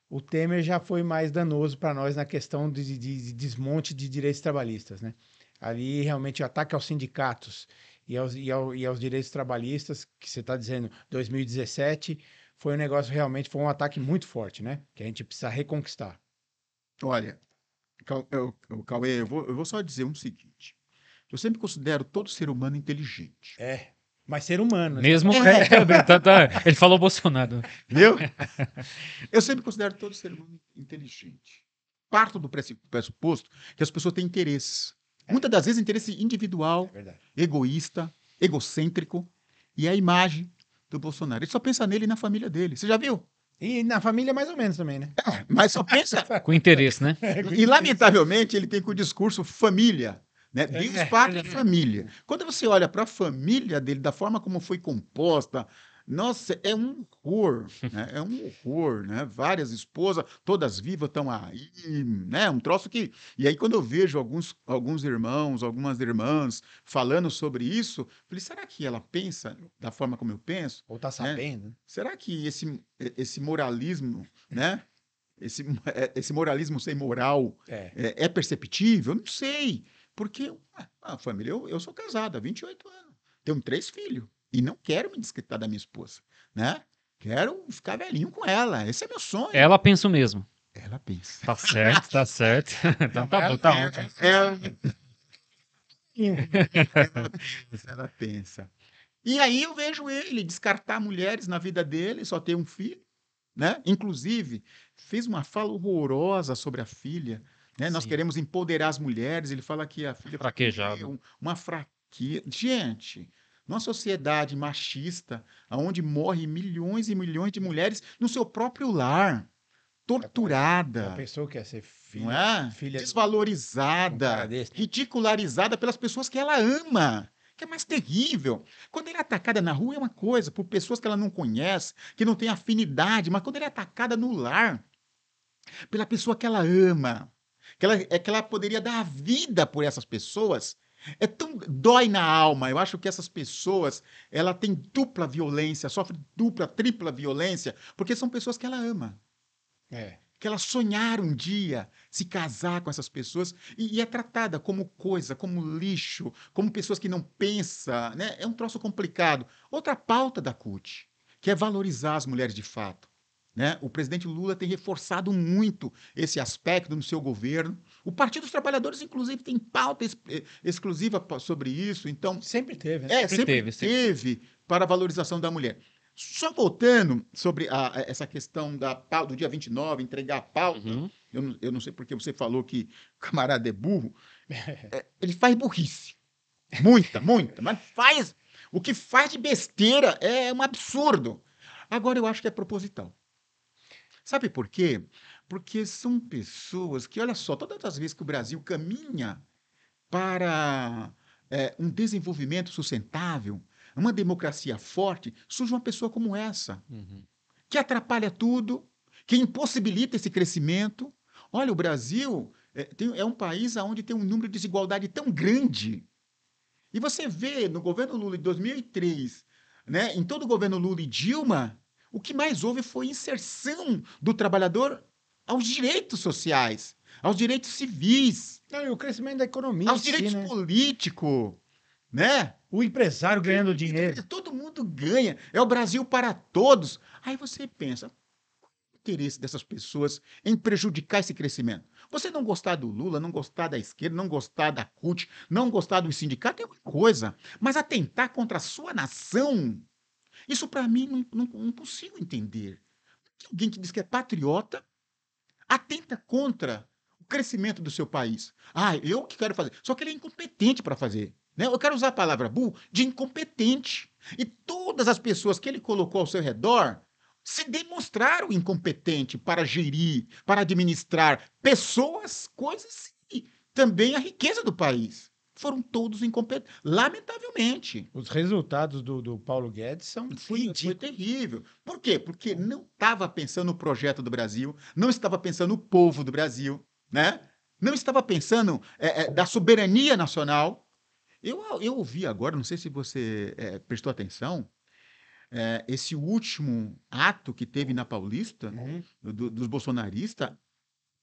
O Temer já foi mais danoso para nós na questão de desmonte de direitos trabalhistas, né? Ali, realmente, o ataque aos sindicatos e aos direitos trabalhistas, que você está dizendo, 2017, foi um negócio, realmente, foi um ataque muito forte, né? Que a gente precisa reconquistar. Olha, Cauê, eu vou só dizer o seguinte. Eu sempre considero todo ser humano inteligente. Mas ser humano. Mesmo. Ele falou Bolsonaro. Viu? Eu sempre considero todo ser humano inteligente. Parto do pressuposto que as pessoas têm interesses. Muitas das vezes interesse individual, egoísta, egocêntrico. E é a imagem do Bolsonaro. Ele só pensa nele e na família dele. Você já viu? E na família mais ou menos também, né? Mas só pensa... Com interesse, né? E, lamentavelmente, ele tem com o discurso família. Né? Deus, pátria e família. Quando você olha para a família dele, da forma como foi composta, nossa, é um horror, né? É um horror, né? Várias esposas, todas vivas, estão aí, né? Um troço que... E aí, quando eu vejo alguns irmãos, algumas irmãs falando sobre isso, eu falei, será que ela pensa da forma como eu penso? Ou tá sabendo? Né? Será que esse moralismo, né? Esse moralismo sem moral é perceptível? Eu não sei. Porque a família, eu sou casado há 28 anos, tenho 3 filhos e não quero me desquitar da minha esposa, né? Quero ficar velhinho com ela, esse é meu sonho. Ela pensa o mesmo. Ela pensa. Tá certo, tá certo. Então tá bom, tá ótimo. Ela pensa. E aí eu vejo ele descartar mulheres na vida dele, só ter um filho, né? Inclusive, fez uma fala horrorosa sobre a filha. Né? Nós queremos empoderar as mulheres. Ele fala que a filha fraquejada. Uma fraqueza. Gente, numa sociedade machista, onde morrem milhões e milhões de mulheres no seu próprio lar, torturada. A pessoa quer ser filha, não é? filha desvalorizada, ridicularizada pelas pessoas que ela ama. Que é mais terrível. Quando ela é atacada na rua é uma coisa, por pessoas que ela não conhece, que não tem afinidade, mas quando ela é atacada no lar, pela pessoa que ela ama, que ela poderia dar a vida por essas pessoas, dói na alma. Eu acho que essas pessoas, ela tem dupla violência, sofre dupla, tripla violência, porque são pessoas que ela ama. Que ela sonhar um dia se casar com essas pessoas e é tratada como coisa, como lixo, como pessoas que não pensam, né? É um troço complicado. Outra pauta da CUT, que é valorizar as mulheres de fato. Né? O presidente Lula tem reforçado muito esse aspecto no seu governo. O Partido dos Trabalhadores, inclusive, tem pauta exclusiva sobre isso. Então, sempre teve, né? Sempre teve para a valorização da mulher. Só voltando sobre essa questão do dia 29, entregar a pauta, eu não sei porque você falou que o camarada é burro, ele faz burrice. Muita, mas faz. O que faz de besteira é um absurdo. Agora, eu acho que é proposital. Sabe por quê? Porque são pessoas que, olha só, todas as vezes que o Brasil caminha para um desenvolvimento sustentável, uma democracia forte, surge uma pessoa como essa, que atrapalha tudo, que impossibilita esse crescimento. Olha, o Brasil é um país onde tem um número de desigualdade tão grande. E você vê no governo Lula de 2003, né, em todo o governo Lula e Dilma, O que mais houve foi inserção do trabalhador aos direitos sociais, aos direitos civis, Não, e o crescimento da economia aos em si, direitos né? políticos, né? O empresário ganhando dinheiro. Todo mundo ganha. É o Brasil para todos. Aí você pensa, qual é o interesse dessas pessoas em prejudicar esse crescimento? Você não gostar do Lula, não gostar da esquerda, não gostar da CUT, não gostar do sindicato é uma coisa, mas atentar contra a sua nação, isso para mim não consigo entender. Alguém que diz que é patriota atenta contra o crescimento do seu país. Ah, eu que quero fazer. Só que ele é incompetente para fazer. Né? Eu quero usar a palavra burro de incompetente. E todas as pessoas que ele colocou ao seu redor se demonstraram incompetentes para gerir, para administrar pessoas, coisas e também a riqueza do país. Foram todos incompetentes, lamentavelmente. Os resultados do Paulo Guedes Foi terrível. Por quê? Porque não estava pensando no projeto do Brasil, não estava pensando no povo do Brasil, né? Não estava pensando da soberania nacional. Eu ouvi agora, não sei se você prestou atenção, esse último ato que teve na Paulista, dos bolsonaristas.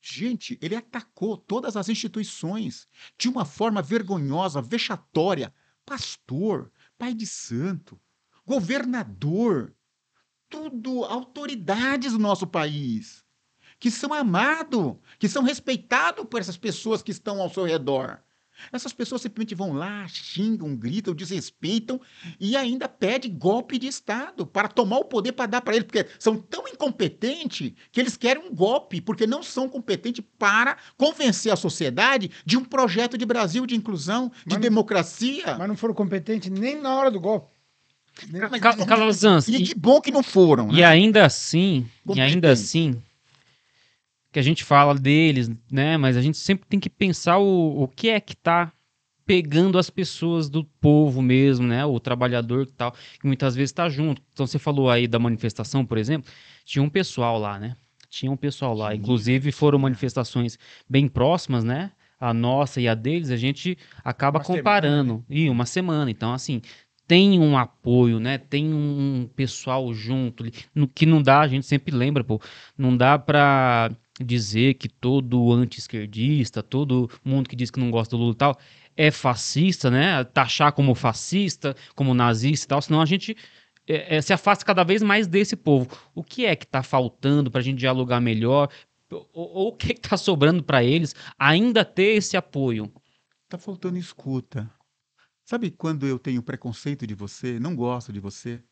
Gente, ele atacou todas as instituições de uma forma vergonhosa, vexatória. Pastor, pai de santo, governador, tudo autoridades do nosso país, que são amados, que são respeitados por essas pessoas que estão ao seu redor. Essas pessoas simplesmente vão lá, xingam, gritam, desrespeitam e ainda pedem golpe de Estado para tomar o poder para dar para eles, porque são tão incompetentes que eles querem um golpe, porque não são competentes para convencer a sociedade de um projeto de Brasil de inclusão, de democracia. Mas não foram competentes nem na hora do golpe. Calazans, E que bom que não foram. E né? ainda assim, Competente. que a gente fala deles, né? Mas a gente sempre tem que pensar o que é que tá pegando as pessoas do povo mesmo, né? O trabalhador e tal, que muitas vezes tá junto. Então você falou aí da manifestação, por exemplo, tinha um pessoal lá, né? Tinha um pessoal lá. Inclusive foram manifestações bem próximas, né? A nossa e a deles, a gente acaba Uma comparando. semana, né? E uma semana. Então, assim, tem um apoio, né? Tem um pessoal junto, que não dá, a gente sempre lembra, pô, não dá pra dizer que todo anti-esquerdista, todo mundo que diz que não gosta do Lula e tal, é fascista, né? Taxar como fascista, como nazista e tal, senão a gente se afasta cada vez mais desse povo. O que é que tá faltando pra gente dialogar melhor? Ou o que tá sobrando pra eles ainda ter esse apoio? Tá faltando escuta. Sabe quando eu tenho preconceito de você, não gosto de você?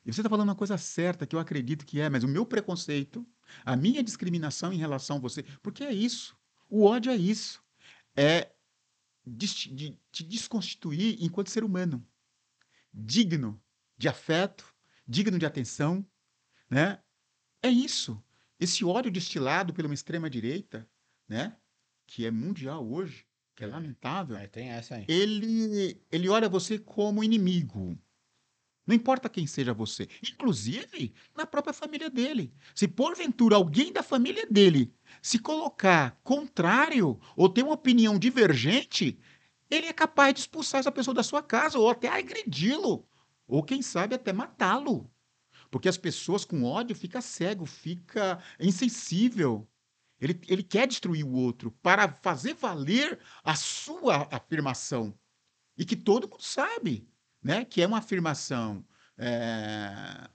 E você está falando uma coisa certa que eu acredito que é, mas o meu preconceito, a minha discriminação em relação a você, porque é isso. O ódio é isso. É de te desconstituir enquanto ser humano, digno de afeto, digno de atenção, né? É isso. Esse ódio destilado pela uma extrema-direita, né? Que é mundial hoje, que é lamentável, Tem essa aí. ele olha você como inimigo. Não importa quem seja você, inclusive na própria família dele. Se porventura alguém da família dele se colocar contrário ou ter uma opinião divergente, ele é capaz de expulsar essa pessoa da sua casa ou até agredi-lo, ou quem sabe até matá-lo. Porque as pessoas com ódio ficam cego, fica insensível. Ele quer destruir o outro para fazer valer a sua afirmação. E que todo mundo sabe, né? Que é uma afirmação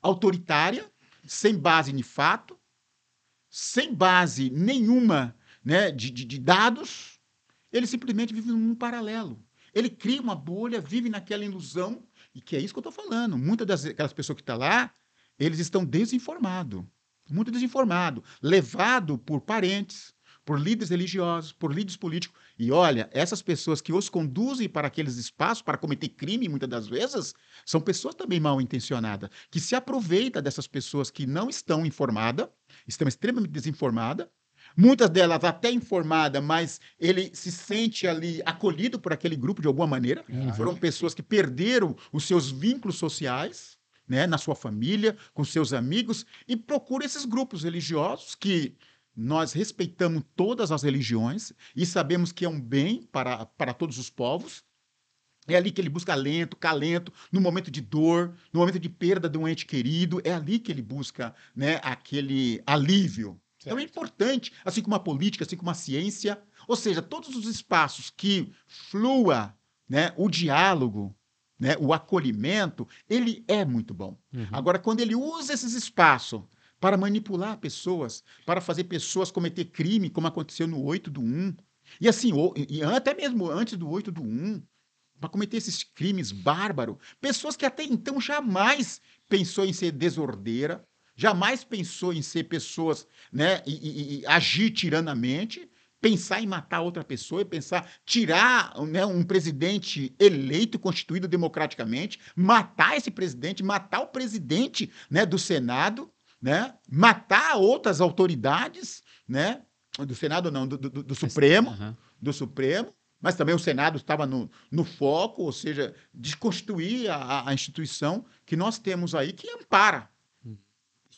autoritária, sem base em fato, sem base nenhuma, né, de dados. Ele simplesmente vive num mundo paralelo. Ele cria uma bolha, vive naquela ilusão, e que é isso que eu estou falando. Muitas daquelas pessoas que estão lá, eles estão desinformados, muito desinformados, levado por parentes, por líderes religiosos, por líderes políticos. E olha, essas pessoas que os conduzem para aqueles espaços para cometer crime, muitas das vezes, são pessoas também mal intencionadas, que se aproveitam dessas pessoas que não estão informadas, estão extremamente desinformadas, muitas delas até informadas, mas ele se sente ali acolhido por aquele grupo de alguma maneira. Foram pessoas que perderam os seus vínculos sociais, né, na sua família, com seus amigos, e procura esses grupos religiosos que nós respeitamos todas as religiões e sabemos que é um bem para todos os povos, É ali que ele busca alento, calento, no momento de dor, no momento de perda de um ente querido, é ali que ele busca, né, aquele alívio. Então é Certo. importante, assim como a política, assim como a ciência, ou seja, todos os espaços que flua, né, o diálogo, né, o acolhimento, ele é muito bom. Uhum. Agora, quando ele usa esses espaços para manipular pessoas, para fazer pessoas cometer crime, como aconteceu no 8/1, e assim, e até mesmo antes do 8/1, para cometer esses crimes bárbaros, pessoas que até então jamais pensou em ser desordeira, jamais pensou em ser pessoas, né, e agir tiranamente, pensar em matar outra pessoa, e pensar tirar, né, um presidente eleito, constituído democraticamente, matar esse presidente, matar o presidente, né, do Senado, né, matar outras autoridades, né, do Senado não, do Supremo, Aham. do Supremo, mas também o Senado estava no foco, ou seja, desconstruir a instituição que nós temos aí, que ampara,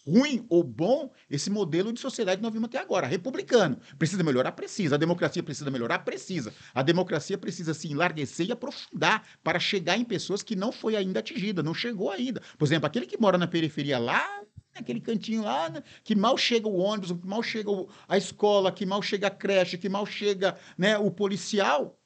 ruim ou bom, esse modelo de sociedade que nós vimos até agora, republicano. Precisa melhorar? Precisa. A democracia precisa melhorar? Precisa. A democracia precisa se enlarguecer e aprofundar para chegar em pessoas que não foi ainda atingida, não chegou ainda. Por exemplo, aquele que mora na periferia lá, naquele cantinho lá, né, que mal chega o ônibus, que mal chega a escola, que mal chega a creche, que mal chega, né, o policial.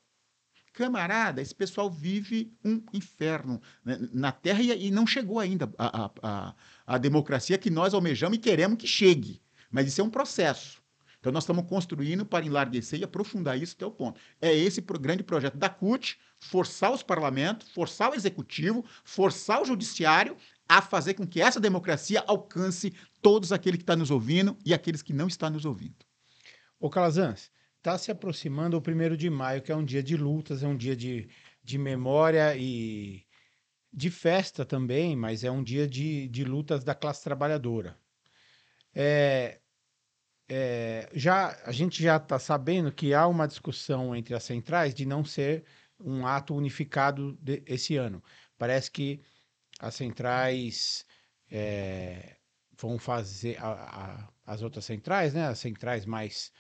Camarada, esse pessoal vive um inferno, né, na Terra e não chegou ainda a democracia que nós almejamos e queremos que chegue. Mas isso é um processo. Então, nós estamos construindo para enlarguecer e aprofundar isso até o ponto. É esse grande projeto da CUT, forçar os parlamentos, forçar o executivo, forçar o judiciário a fazer com que essa democracia alcance todos aqueles que estão nos ouvindo e aqueles que não estão nos ouvindo. Ô, Calazans, está se aproximando o 1º de maio, que é um dia de lutas, é um dia de memória e de festa também, mas é um dia de lutas da classe trabalhadora. A gente já está sabendo que há uma discussão entre as centrais de não ser um ato unificado esse ano. Parece que as centrais vão fazer, as outras centrais, né, as centrais mais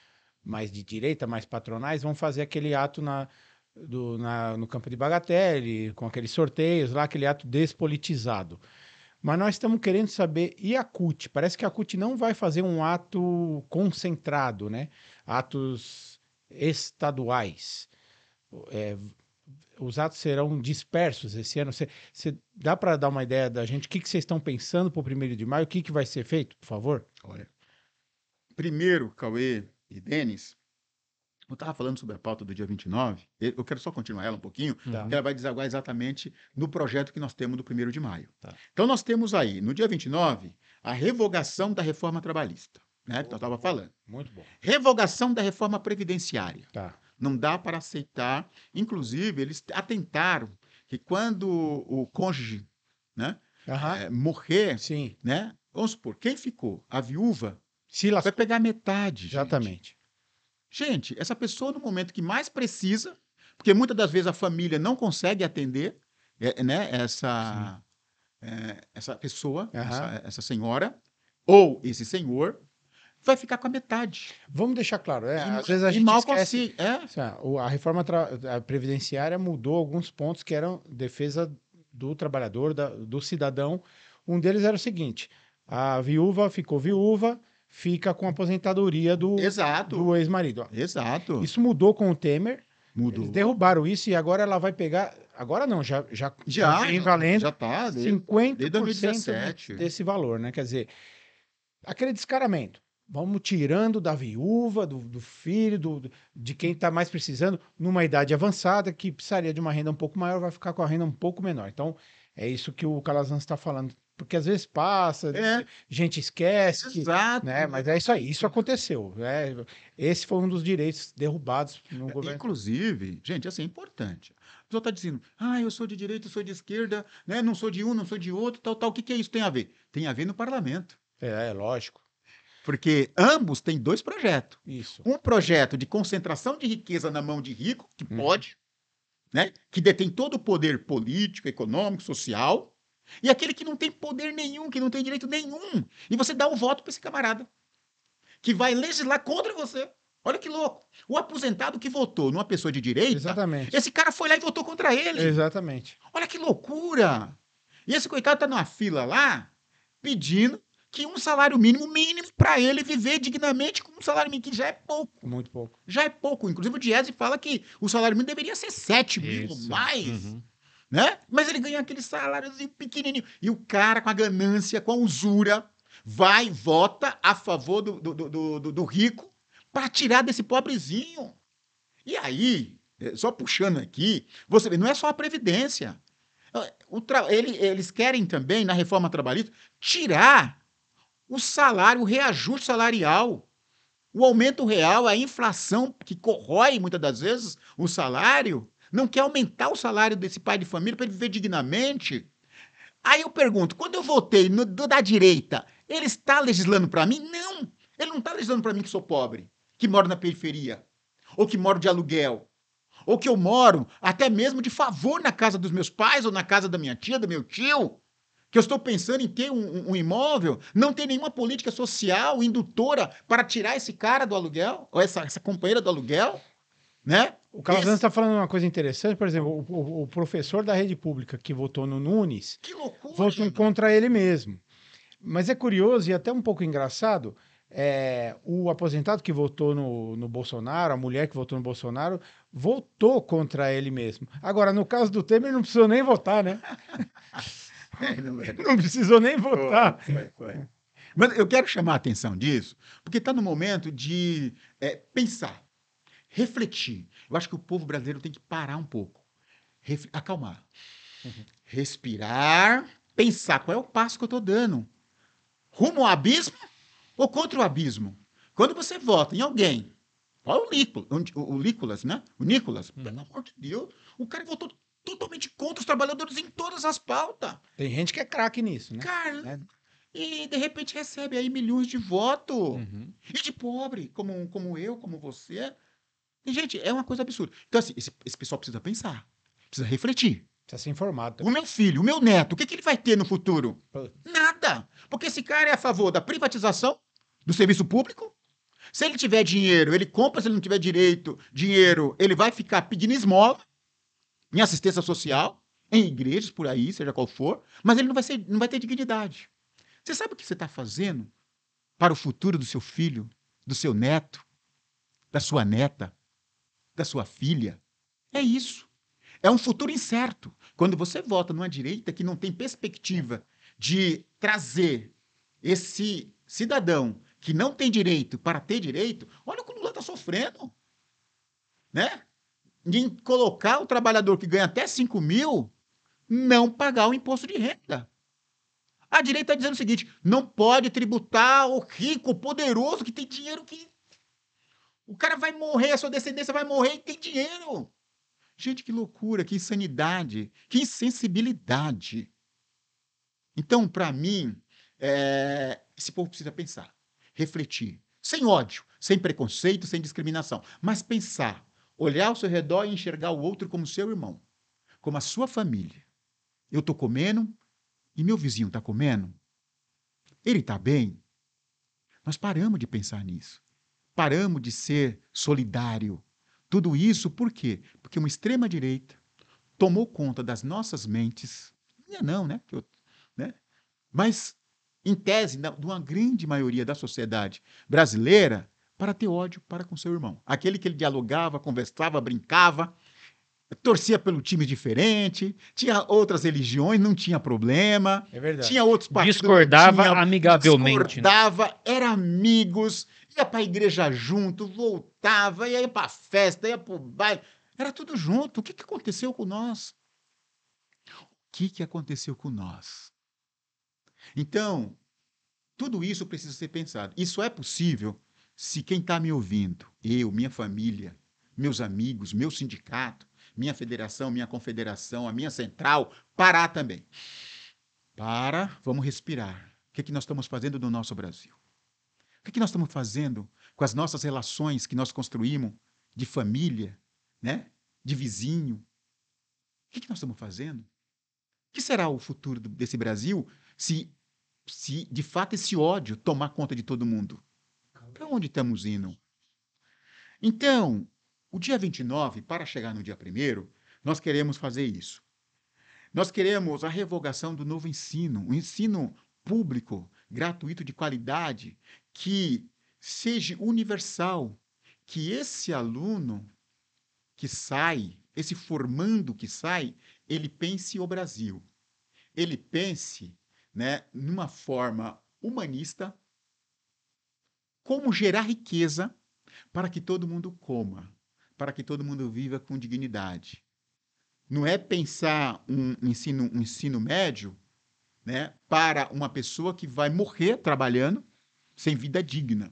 de direita, mais patronais, vão fazer aquele ato no Campo de Bagatelle, com aqueles sorteios lá, aquele ato despolitizado. Mas nós estamos querendo saber, e a CUT? Parece que a CUT não vai fazer um ato concentrado, né? Atos estaduais. Os atos serão dispersos esse ano. Você dá para dar uma ideia da gente? O que vocês estão pensando para o 1º de maio? O que vai ser feito, por favor? Olha, primeiro, Cauê e Denis, eu estava falando sobre a pauta do dia 29, eu quero só continuar ela um pouquinho, Tá. porque ela vai desaguar exatamente no projeto que nós temos do 1º de maio. Tá. Então, nós temos aí, no dia 29, a revogação da reforma trabalhista, né, que eu estava falando. Muito bom. Revogação da reforma previdenciária. Tá. Não dá para aceitar. Inclusive, eles atentaram que quando o cônjuge, né, Aham. morrer, Sim. né, vamos supor, quem ficou? A viúva Se vai lascou. pegar metade. Gente. Exatamente. Gente, essa pessoa no momento que mais precisa, porque muitas das vezes a família não consegue atender, né, essa pessoa, Aham. essa senhora, ou esse senhor, vai ficar com a metade. Vamos deixar claro, E às vezes a e gente mal esquece. consegue. Assim, a reforma a previdenciária mudou alguns pontos que eram defesa do trabalhador, do cidadão. Um deles era o seguinte: a viúva ficou viúva, fica com a aposentadoria do Exato. ex-marido. Ó. Exato. Isso mudou com o Temer. Mudou. Eles derrubaram isso e agora ela vai pegar. Agora não, já vem valendo já tá, desde 50% 2017. desse valor, né? Quer dizer, aquele descaramento. Vamos tirando da viúva, do filho, de quem está mais precisando, numa idade avançada, que precisaria de uma renda um pouco maior, vai ficar com a renda um pouco menor. Então, é isso que o Calazans está falando. Porque às vezes passa, gente esquece, Exato. né? Mas é isso aí, isso aconteceu. Né? Esse foi um dos direitos derrubados no governo. Inclusive, gente, assim, é importante. A pessoa está dizendo, eu sou de direita, eu sou de esquerda, né? Não sou de um, não sou de outro, tal. O que é isso? Tem a ver? Tem a ver no parlamento. É lógico. Porque ambos têm 2 projetos. Isso. Um projeto de concentração de riqueza na mão de rico, que pode, né? Que detém todo o poder político, econômico, social, e aquele que não tem poder nenhum, que não tem direito nenhum. E você dá um voto para esse camarada, que vai legislar contra você. Olha que louco. O aposentado que votou numa pessoa de direita, Exatamente. esse cara foi lá e votou contra ele. Exatamente. Olha que loucura. E esse coitado tá numa fila lá, pedindo que um salário mínimo para ele viver dignamente com um salário mínimo, que já é pouco. Muito pouco. Já é pouco. Inclusive o Diese fala que o salário mínimo deveria ser 7 mil Isso. mais. Uhum. Né? Mas ele ganha aquele saláriozinho pequenininho. E o cara, com a ganância, com a usura, vai e vota a favor do rico para tirar desse pobrezinho. E aí, só puxando aqui, você vê, não é só a Previdência. Eles querem também, na reforma trabalhista, tirar o salário, o reajuste salarial, o aumento real, a inflação que corrói muitas das vezes o salário, não quer aumentar o salário desse pai de família para ele viver dignamente. Aí eu pergunto, quando eu votei da direita, ele está legislando para mim? Não, ele não está legislando para mim que sou pobre, que moro na periferia, ou que moro de aluguel, ou que eu moro até mesmo de favor na casa dos meus pais, ou na casa da minha tia, do meu tio, que eu estou pensando em ter um imóvel, não tem nenhuma política social indutora para tirar esse cara do aluguel, ou essa companheira do aluguel, né? O Calazans está falando uma coisa interessante, por exemplo, o professor da rede pública que votou no Nunes, Que loucura! votou contra ele mesmo. Mas é curioso e até um pouco engraçado, o aposentado que votou no Bolsonaro, a mulher que votou no Bolsonaro, votou contra ele mesmo. Agora, no caso do Temer, não precisou nem votar, né? Não precisou nem votar. Foi. Mas eu quero chamar a atenção disso, porque está no momento de pensar, refletir. Eu acho que o povo brasileiro tem que parar um pouco, acalmar, respirar, pensar qual é o passo que eu estou dando. Rumo ao abismo ou contra o abismo? Quando você vota em alguém, olha o Nicolas, né? O Nicolas, pelo amor de Deus, o cara votou totalmente contra os trabalhadores em todas as pautas. Tem gente que é craque nisso, né? Cara, e de repente recebe aí milhões de votos. Uhum. E de pobre, como eu, como você. E, gente, é uma coisa absurda. Então, assim, esse pessoal precisa pensar, precisa refletir. Precisa ser informado. O meu filho, o meu neto, o que ele vai ter no futuro? Nada. Porque esse cara é a favor da privatização do serviço público. Se ele tiver dinheiro, ele compra. Se ele não tiver dinheiro, ele vai ficar pedindo esmola em assistência social, em igrejas, por aí, seja qual for. Mas ele não vai ter dignidade. Você sabe o que você está fazendo para o futuro do seu filho, do seu neto, da sua neta, da sua filha? É isso. É um futuro incerto. Quando você vota numa direita que não tem perspectiva de trazer esse cidadão que não tem direito para ter direito, olha o que o Lula está sofrendo. Né? Em colocar o trabalhador que ganha até 5 mil não pagar o imposto de renda. A direita está dizendo o seguinte: não pode tributar o rico, o poderoso, que tem dinheiro que. O cara vai morrer, a sua descendência vai morrer e tem dinheiro. Gente, que loucura, que insanidade, que insensibilidade. Então, para mim, esse povo precisa pensar, refletir, sem ódio, sem preconceito, sem discriminação, mas pensar, olhar ao seu redor e enxergar o outro como seu irmão, como a sua família. Eu estou comendo e meu vizinho está comendo? Ele está bem? Nós paramos de pensar nisso. Paramos de ser solidário. Tudo isso por quê? Porque uma extrema-direita tomou conta das nossas mentes. Não, né? Mas, em tese, de uma grande maioria da sociedade brasileira, para ter ódio para com seu irmão. Aquele que ele dialogava, conversava, brincava, torcia pelo time diferente, tinha outras religiões, não tinha problema. É verdade. Tinha outros partidos. Discordava amigavelmente. Discordava, eram amigos, ia para a igreja junto, voltava, ia para a festa, ia para o baile. Era tudo junto. O que aconteceu com nós? O que aconteceu com nós? Então, tudo isso precisa ser pensado. Isso é possível se quem está me ouvindo, eu, minha família, meus amigos, meu sindicato, minha federação, minha confederação, a minha central, parar também. Vamos respirar. O que nós estamos fazendo no nosso Brasil? O que nós estamos fazendo com as nossas relações que nós construímos de família, né? De vizinho? O que nós estamos fazendo? O que será o futuro desse Brasil se de fato esse ódio tomar conta de todo mundo? Para onde estamos indo? Então, o dia 29, para chegar no dia 1º, nós queremos fazer isso. Nós queremos a revogação do novo ensino, um ensino público, gratuito, de qualidade, que seja universal, que esse aluno que sai, esse formando que sai, ele pense o Brasil. Ele pense, né, numa forma humanista, como gerar riqueza para que todo mundo coma, para que todo mundo viva com dignidade. Não é pensar um ensino médio, né, para uma pessoa que vai morrer trabalhando sem vida digna.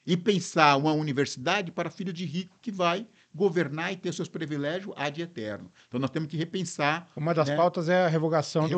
E pensar uma universidade para filho de rico que vai governar e ter seus privilégios ad eterno. Então, nós temos que repensar. Uma das pautas é a revogação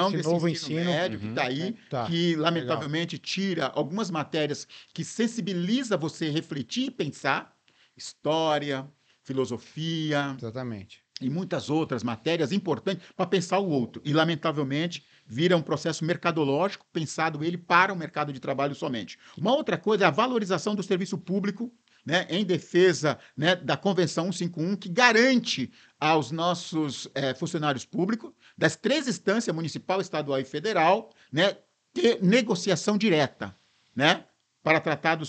desse novo ensino médio que está aí, Tá, que, lamentavelmente, tira algumas matérias que sensibiliza você a refletir e pensar. História, filosofia. Exatamente. E muitas outras matérias importantes para pensar o outro. E, lamentavelmente, vira um processo mercadológico, pensado ele para o mercado de trabalho somente. Uma outra coisa é a valorização do serviço público, né, em defesa, né, da Convenção 151, que garante aos nossos funcionários públicos, das 3 instâncias, municipal, estadual e federal, né, ter negociação direta, né, para tratar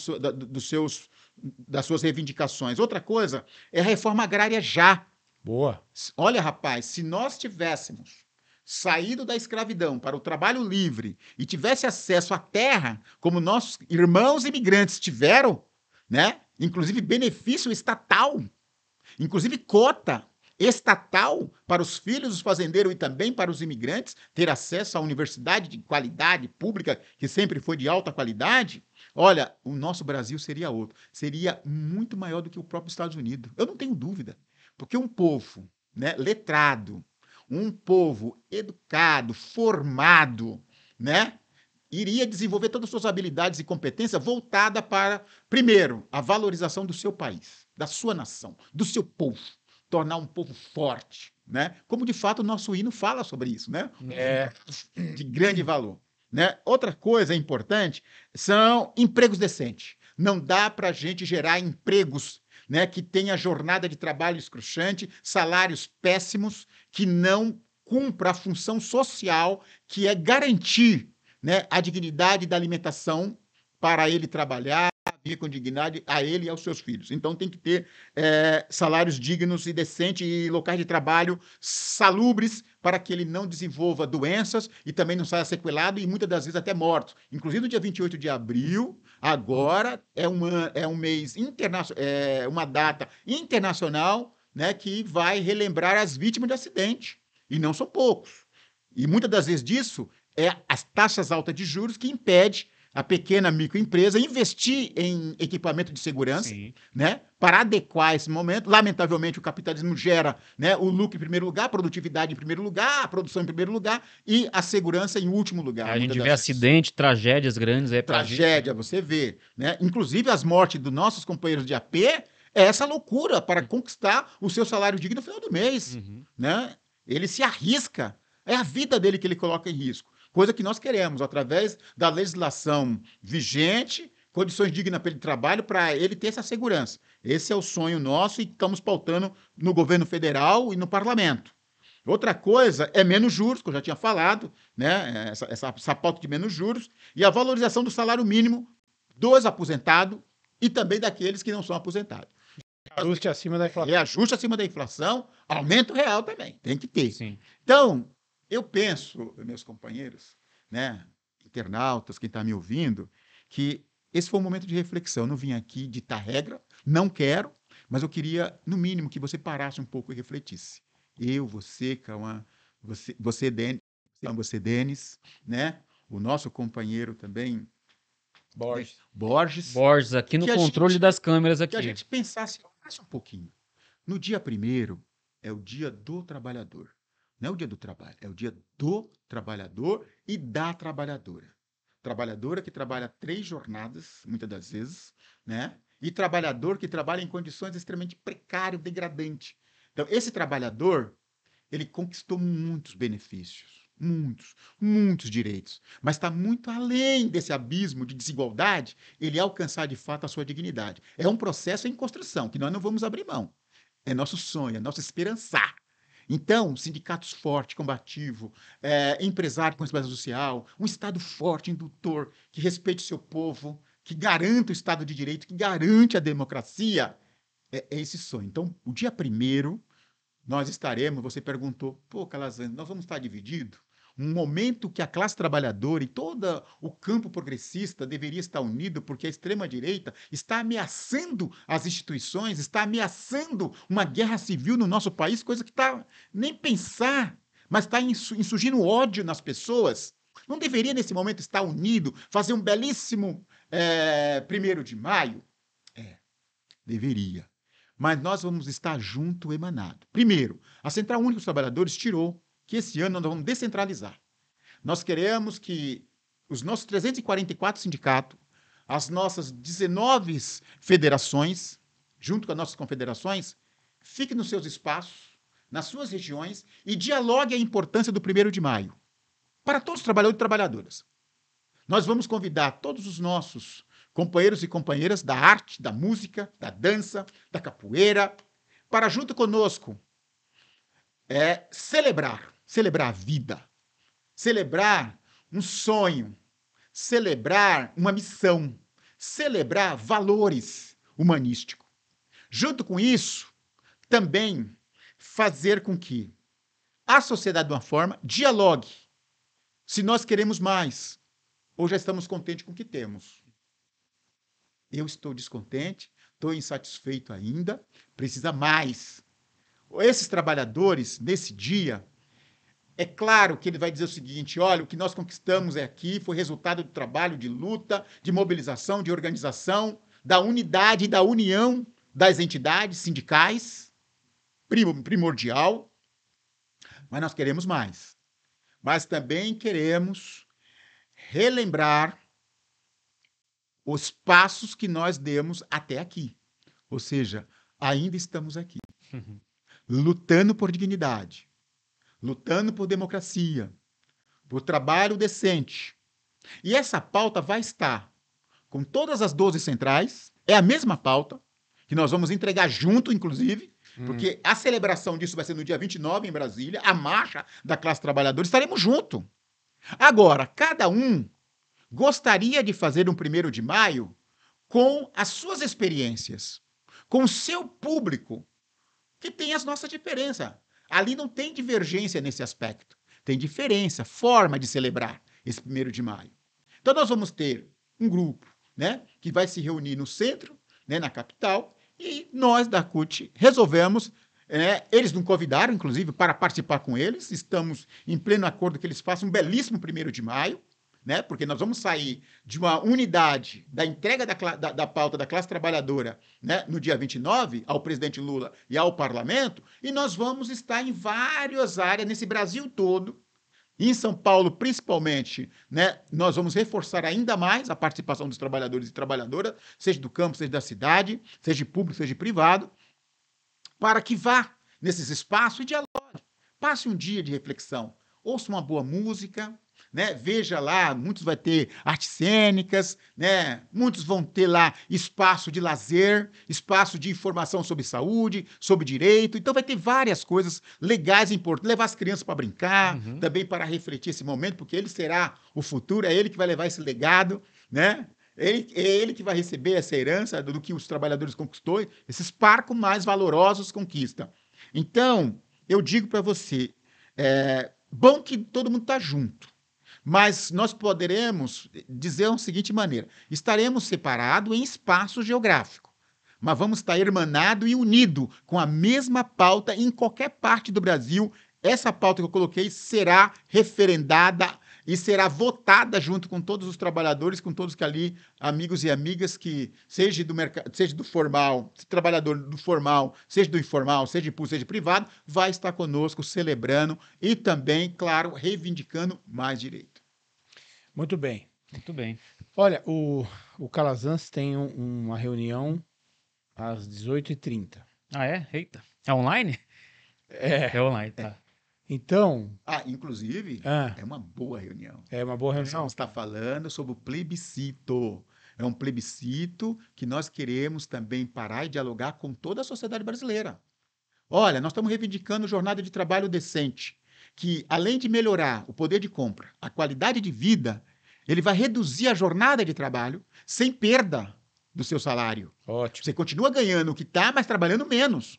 das suas reivindicações. Outra coisa é a reforma agrária já. Boa. Olha, rapaz, se nós tivéssemos saído da escravidão para o trabalho livre e tivesse acesso à terra, como nossos irmãos imigrantes tiveram, né? Inclusive benefício estatal, inclusive cota estatal para os filhos dos fazendeiros e também para os imigrantes ter acesso à universidade de qualidade pública, que sempre foi de alta qualidade. Olha, o nosso Brasil seria outro, seria muito maior do que o próprio Estados Unidos. Eu não tenho dúvida. Porque um povo, né, letrado, um povo educado, formado, né, iria desenvolver todas as suas habilidades e competências voltada para, primeiro, a valorização do seu país, da sua nação, do seu povo, tornar um povo forte, né? Como de fato o nosso hino fala sobre isso, né? De grande valor, né? Outra coisa importante são empregos decentes. Não dá para a gente gerar empregos, né, que tenha jornada de trabalho excruciante, salários péssimos, que não cumpra a função social, que é garantir, né, a dignidade da alimentação para ele trabalhar, viver com dignidade a ele e aos seus filhos. Então, tem que ter salários dignos e decentes e locais de trabalho salubres para que ele não desenvolva doenças e também não saia sequelado e muitas das vezes até morto. Inclusive, no dia 28 de abril, agora, é um mês internacional, uma data internacional, né, que vai relembrar as vítimas de acidente. E não são poucos. E muitas das vezes disso é as taxas altas de juros que impede a pequena microempresa investir em equipamento de segurança, né, para adequar esse momento. Lamentavelmente, o capitalismo gera, né, o lucro em primeiro lugar, a produtividade em primeiro lugar, a produção em primeiro lugar e a segurança em último lugar. A gente vê acidente, tragédias grandes. Tragédia, você vê. Né? Inclusive, as mortes dos nossos companheiros de AP é essa loucura para conquistar o seu salário digno no final do mês. Né? Ele se arrisca. É a vida dele que ele coloca em risco. Coisa que nós queremos, através da legislação vigente, condições dignas para ele trabalho, para ele ter essa segurança. Esse é o sonho nosso e estamos pautando no governo federal e no parlamento. Outra coisa é menos juros, que eu já tinha falado, né? Essa pauta de menos juros, e a valorização do salário mínimo dos aposentados e também daqueles que não são aposentados. Ajuste acima da inflação. Reajuste acima da inflação, aumento real também, tem que ter. Sim. Então, eu penso, meus companheiros, né, internautas, quem está me ouvindo, que esse foi um momento de reflexão. Eu não vim aqui ditar regra, não quero, mas eu queria, no mínimo, que você parasse um pouco e refletisse. Eu, você, Cauã, você, Denis, né, o nosso companheiro também, Borges, aqui no controle das câmeras aqui. Que a gente pensasse um pouquinho. No dia 1º é o dia do trabalhador. Não é o dia do trabalho, é o dia do trabalhador e da trabalhadora. Trabalhadora que trabalha 3 jornadas, muitas das vezes, né? E trabalhador que trabalha em condições extremamente precárias, degradantes. Então, esse trabalhador, ele conquistou muitos benefícios, muitos direitos. Mas está muito além desse abismo de desigualdade ele alcançar de fato a sua dignidade. É um processo em construção que nós não vamos abrir mão. É nosso sonho, é nosso esperançar. Então, sindicatos fortes, combativo, empresário com responsabilidade social, um Estado forte, indutor, que respeite o seu povo, que garanta o Estado de Direito, que garante a democracia, é esse sonho. Então, o dia 1º, nós estaremos, você perguntou, pô, Calazans, nós vamos estar divididos? Um momento que a classe trabalhadora e todo o campo progressista deveria estar unido, porque a extrema-direita está ameaçando as instituições, está ameaçando uma guerra civil no nosso país, coisa que está nem pensar, mas está insurgindo ódio nas pessoas. Não deveria, nesse momento, estar unido, fazer um belíssimo 1º de maio? Deveria. Mas nós vamos estar junto, emanado. Primeiro, a Central Única dos Trabalhadores tirou que esse ano nós vamos descentralizar. Nós queremos que os nossos 344 sindicatos, as nossas 19 federações, junto com as nossas confederações, fiquem nos seus espaços, nas suas regiões, e dialogue a importância do 1º de maio, para todos os trabalhadores e trabalhadoras. Nós vamos convidar todos os nossos companheiros e companheiras da arte, da música, da dança, da capoeira, para junto conosco celebrar a vida, celebrar um sonho, celebrar uma missão, celebrar valores humanísticos. Junto com isso, também fazer com que a sociedade, de uma forma, dialogue se nós queremos mais ou já estamos contentes com o que temos. Eu estou descontente, estou insatisfeito ainda, precisa mais. Esses trabalhadores, nesse dia, é claro que ele vai dizer o seguinte, olha, o que nós conquistamos aqui foi resultado do trabalho de luta, de mobilização, de organização, da unidade e da união das entidades sindicais, primordial, mas nós queremos mais. Mas também queremos relembrar os passos que nós demos até aqui. Ou seja, ainda estamos aqui, lutando por dignidade, lutando por democracia, por trabalho decente. E essa pauta vai estar com todas as 12 centrais, é a mesma pauta, que nós vamos entregar junto, inclusive, porque a celebração disso vai ser no dia 29, em Brasília, a marcha da classe trabalhadora, estaremos juntos. Agora, cada um gostaria de fazer um 1º de maio com as suas experiências, com o seu público, que tem as nossas diferenças. Ali não tem divergência nesse aspecto. Tem diferença, forma de celebrar esse 1º de maio. Então, nós vamos ter um grupo, né, que vai se reunir no centro, né, na capital, e nós, da CUT, resolvemos, eles nos convidaram, inclusive, para participar com eles, estamos em pleno acordo que eles façam um belíssimo 1º de maio, né? Porque nós vamos sair de uma unidade da entrega da pauta da classe trabalhadora, né, no dia 29, ao presidente Lula e ao parlamento, e nós vamos estar em várias áreas, nesse Brasil todo, em São Paulo principalmente, né, nós vamos reforçar ainda mais a participação dos trabalhadores e trabalhadoras, seja do campo, seja da cidade, seja de público, seja de privado, para que vá nesses espaços e dialogue. Passe um dia de reflexão, ouça uma boa música, né? Veja lá, muitos vão ter artes cênicas, né? Muitos vão ter lá espaço de lazer, espaço de informação sobre saúde, sobre direito. Então vai ter várias coisas legais e importantes. Levar as crianças para brincar, também para refletir esse momento, porque ele será o futuro, é ele que vai levar esse legado, né? É ele que vai receber essa herança do que os trabalhadores conquistou, esses parcos mais valorosos conquistam. Então, eu digo para você, bom que todo mundo está junto. Mas nós poderemos dizer da seguinte maneira, estaremos separados em espaço geográfico, mas vamos estar hermanados e unidos com a mesma pauta em qualquer parte do Brasil. Essa pauta que eu coloquei será referendada e será votada junto com todos os trabalhadores, com todos que ali, amigos e amigas, que seja do mercado, seja do formal, trabalhador do formal, seja do informal, seja de público, seja de privado, vai estar conosco celebrando e também, claro, reivindicando mais direito. Muito bem. Muito bem. Olha, o Calazans tem uma reunião às 18h30. Ah, é? Eita. É online? É online, tá. Então, Inclusive, ah, é uma boa reunião. é uma boa Nós reunião. vamos estar falando sobre o plebiscito. É um plebiscito que nós queremos também parar e dialogar com toda a sociedade brasileira. Olha, nós estamos reivindicando jornada de trabalho decente, que além de melhorar o poder de compra, a qualidade de vida, ele vai reduzir a jornada de trabalho sem perda do seu salário. Ótimo. Você continua ganhando o que está, mas trabalhando menos.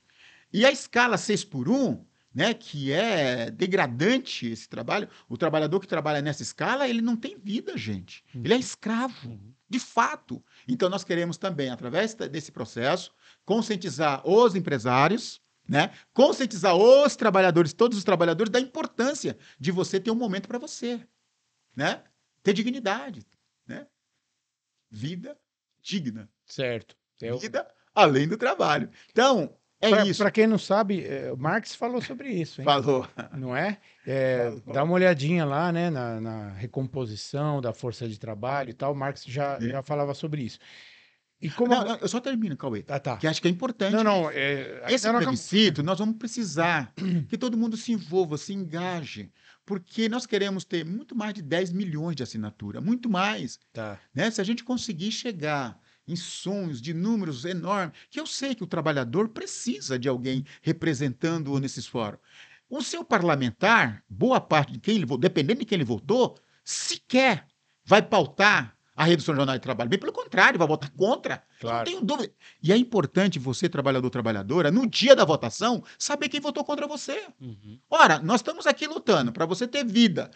E a escala 6 por 1, né, que é degradante esse trabalho, o trabalhador que trabalha nessa escala, ele não tem vida, gente. Ele é escravo, de fato. Então, nós queremos também, através desse processo, conscientizar os empresários, né, conscientizar os trabalhadores, todos os trabalhadores, da importância de você ter um momento para você, né, ter dignidade, né, vida digna. Certo. Vida além do trabalho. Então, isso. Para quem não sabe, o Marx falou sobre isso, hein? Falou. Não é? Falou. Dá uma olhadinha lá, né, na recomposição da força de trabalho e tal. Marx já falava sobre isso. E como... Não, eu só termino, Cauê, tá. que acho que é importante. Não, esse plebiscito, nós vamos precisar que todo mundo se envolva, se engaje, porque nós queremos ter muito mais de 10 milhões de assinatura, muito mais. Tá. Né? Se a gente conseguir chegar em sonhos de números enormes, que eu sei que o trabalhador precisa de alguém representando-o nesses fóruns. O seu parlamentar, boa parte de quem ele votou, dependendo de quem ele votou, sequer vai pautar a redução da jornada de trabalho. Bem pelo contrário, vai votar contra. Claro. Não tenho dúvida. E é importante você, trabalhador, trabalhadora, no dia da votação, saber quem votou contra você. Ora, nós estamos aqui lutando para você ter vida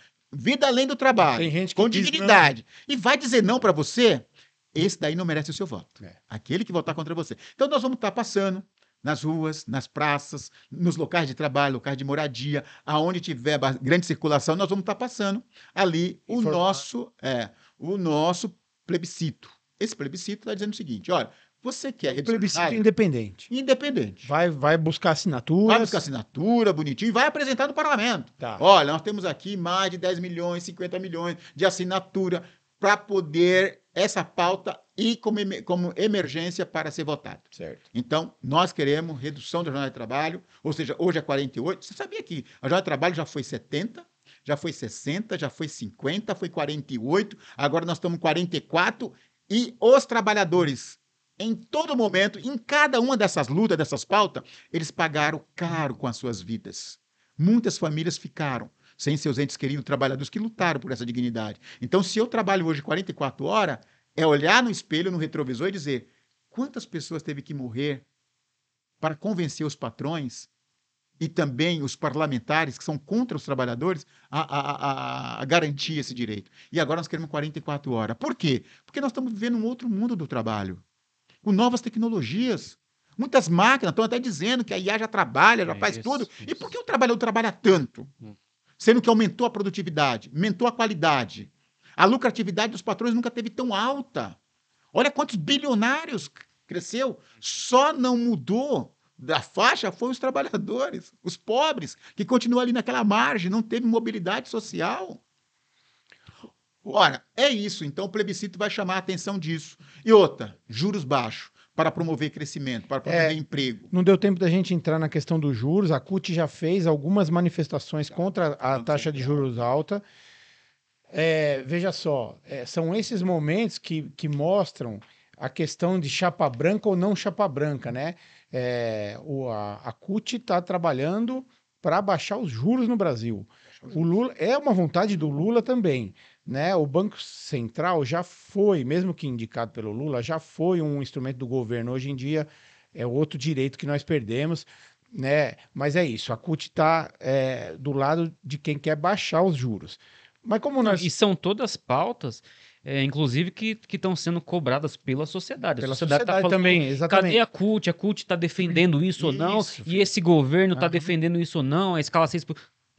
além do trabalho, Tem gente que com diz dignidade. E vai dizer não para você, esse daí não merece o seu voto. Aquele que votar contra você. Então, nós vamos estar passando nas ruas, nas praças, nos locais de trabalho, locais de moradia, aonde tiver grande circulação, nós vamos estar passando ali o nosso plebiscito. Esse plebiscito está dizendo o seguinte, olha, você quer... Plebiscito independente. Independente. Vai buscar assinatura. Vai buscar assinatura, bonitinho, e vai apresentar no parlamento. Tá. Olha, nós temos aqui mais de 10 milhões, 50 milhões de assinatura para poder essa pauta ir como emergência para ser votada. Certo. Então, nós queremos redução da jornada de trabalho, ou seja, hoje é 48. Você sabia que a jornada de trabalho já foi 70, já foi 60, já foi 50, foi 48, agora nós estamos em 44, e os trabalhadores, em todo momento, em cada uma dessas lutas, dessas pautas, eles pagaram caro com as suas vidas. Muitas famílias ficaram sem seus entes queridos, trabalhadores que lutaram por essa dignidade. Então, se eu trabalho hoje 44 horas, é olhar no espelho, no retrovisor e dizer quantas pessoas teve que morrer para convencer os patrões e também os parlamentares que são contra os trabalhadores a garantir esse direito. E agora nós queremos 44 horas. Por quê? Porque nós estamos vivendo um outro mundo do trabalho, com novas tecnologias. Muitas máquinas estão até dizendo que a IA já trabalha, já faz tudo. E por que o trabalhador trabalha tanto? Sendo que aumentou a produtividade, aumentou a qualidade. A lucratividade dos patrões nunca teve tão alta. Olha quantos bilionários cresceu. Só não mudou da faixa foi os trabalhadores, os pobres, que continuam ali naquela margem, não teve mobilidade social. Ora, é isso. Então o plebiscito vai chamar a atenção disso. E outra, juros baixos. Para promover crescimento, para promover emprego. Não deu tempo da gente entrar na questão dos juros. A CUT já fez algumas manifestações contra a taxa de juros alta. Veja só, são esses momentos que mostram a questão de chapa branca ou não chapa branca, né? A CUT está trabalhando para baixar os juros no Brasil. O Lula é uma vontade do Lula também, né? O Banco Central já foi, mesmo que indicado pelo Lula, já foi um instrumento do governo. Hoje em dia é outro direito que nós perdemos, né? Mas é isso, a CUT está do lado de quem quer baixar os juros. Mas como nós... E são todas pautas, inclusive, que estão sendo cobradas pela sociedade. Pela A sociedade tá falando, também, exatamente. cadê a CUT? A CUT está defendendo isso ou não? E esse governo está defendendo isso ou não? A escala 6...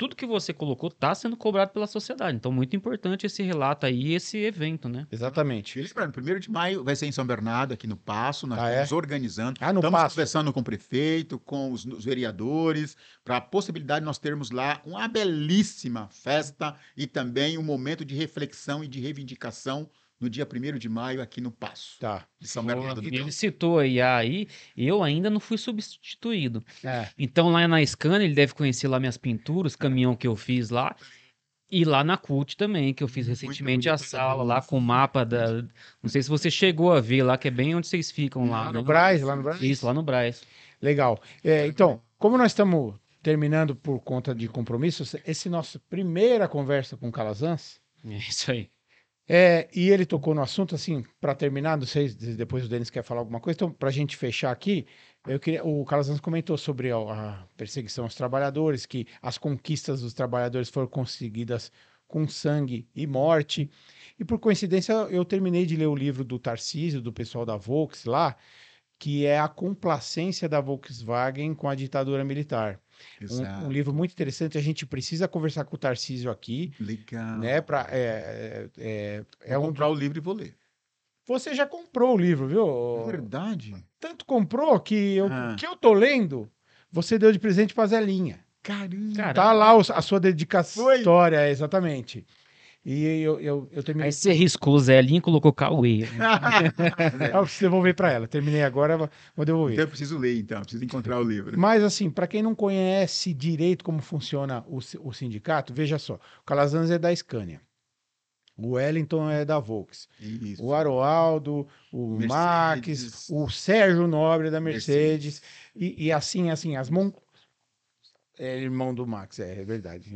Tudo que você colocou está sendo cobrado pela sociedade. Então, muito importante esse relato aí, esse evento, né? Exatamente. E lembrando, 1º de maio vai ser em São Bernardo, aqui no Paço. Nós estamos organizando. No estamos Paço. conversando com o prefeito, com os vereadores, para a possibilidade de nós termos lá uma belíssima festa e também um momento de reflexão e de reivindicação no dia 1º de maio, aqui no Paço, Tá. de São Bernardo do Ele Campo. citou a IA aí, eu ainda não fui substituído. É. Então lá na Scania ele deve conhecer lá minhas pinturas, caminhão que eu fiz lá. E lá na CUT também, que eu fiz recentemente a bonito, sala lá com o mapa da... Não sei se você chegou a ver lá, que é bem onde vocês ficam lá, Lá né? no Brás, lá no Brás? Isso, lá no Brás. Legal. Então, como nós estamos terminando por conta de compromissos, esse nossa primeira conversa com o Calazans, É isso aí. e ele tocou no assunto, assim, para terminar, não sei se depois o Denis quer falar alguma coisa, então, para a gente fechar aqui, o Calazans comentou sobre a perseguição aos trabalhadores, que as conquistas dos trabalhadores foram conseguidas com sangue e morte, e por coincidência eu terminei de ler o livro do Tarcísio, do pessoal da Volks lá, que é a complacência da Volkswagen com a ditadura militar. Um Exato. livro muito interessante, a gente precisa conversar com o Tarcísio aqui, Legal. né? Vou comprar o livro e vou ler. Você já comprou o livro, É viu? verdade? Tanto comprou que Ah. o que eu tô lendo, você deu de presente pra Zelinha. Caramba. Cara, Tá lá a sua dedicatória, exatamente. E eu terminei. aí você riscou o Zelinho e colocou Cauê. Eu preciso devolver pra ela. Terminei agora, vou devolver. Então eu preciso ler, então. Preciso encontrar o livro. Mas, assim, para quem não conhece direito como funciona o sindicato, veja só: o Calazans é da Scania, o Wellington é da Volks, Isso. o Aroaldo, o Max, Mercedes. o Sérgio Nobre da Mercedes, e assim, é irmão do Max, é verdade,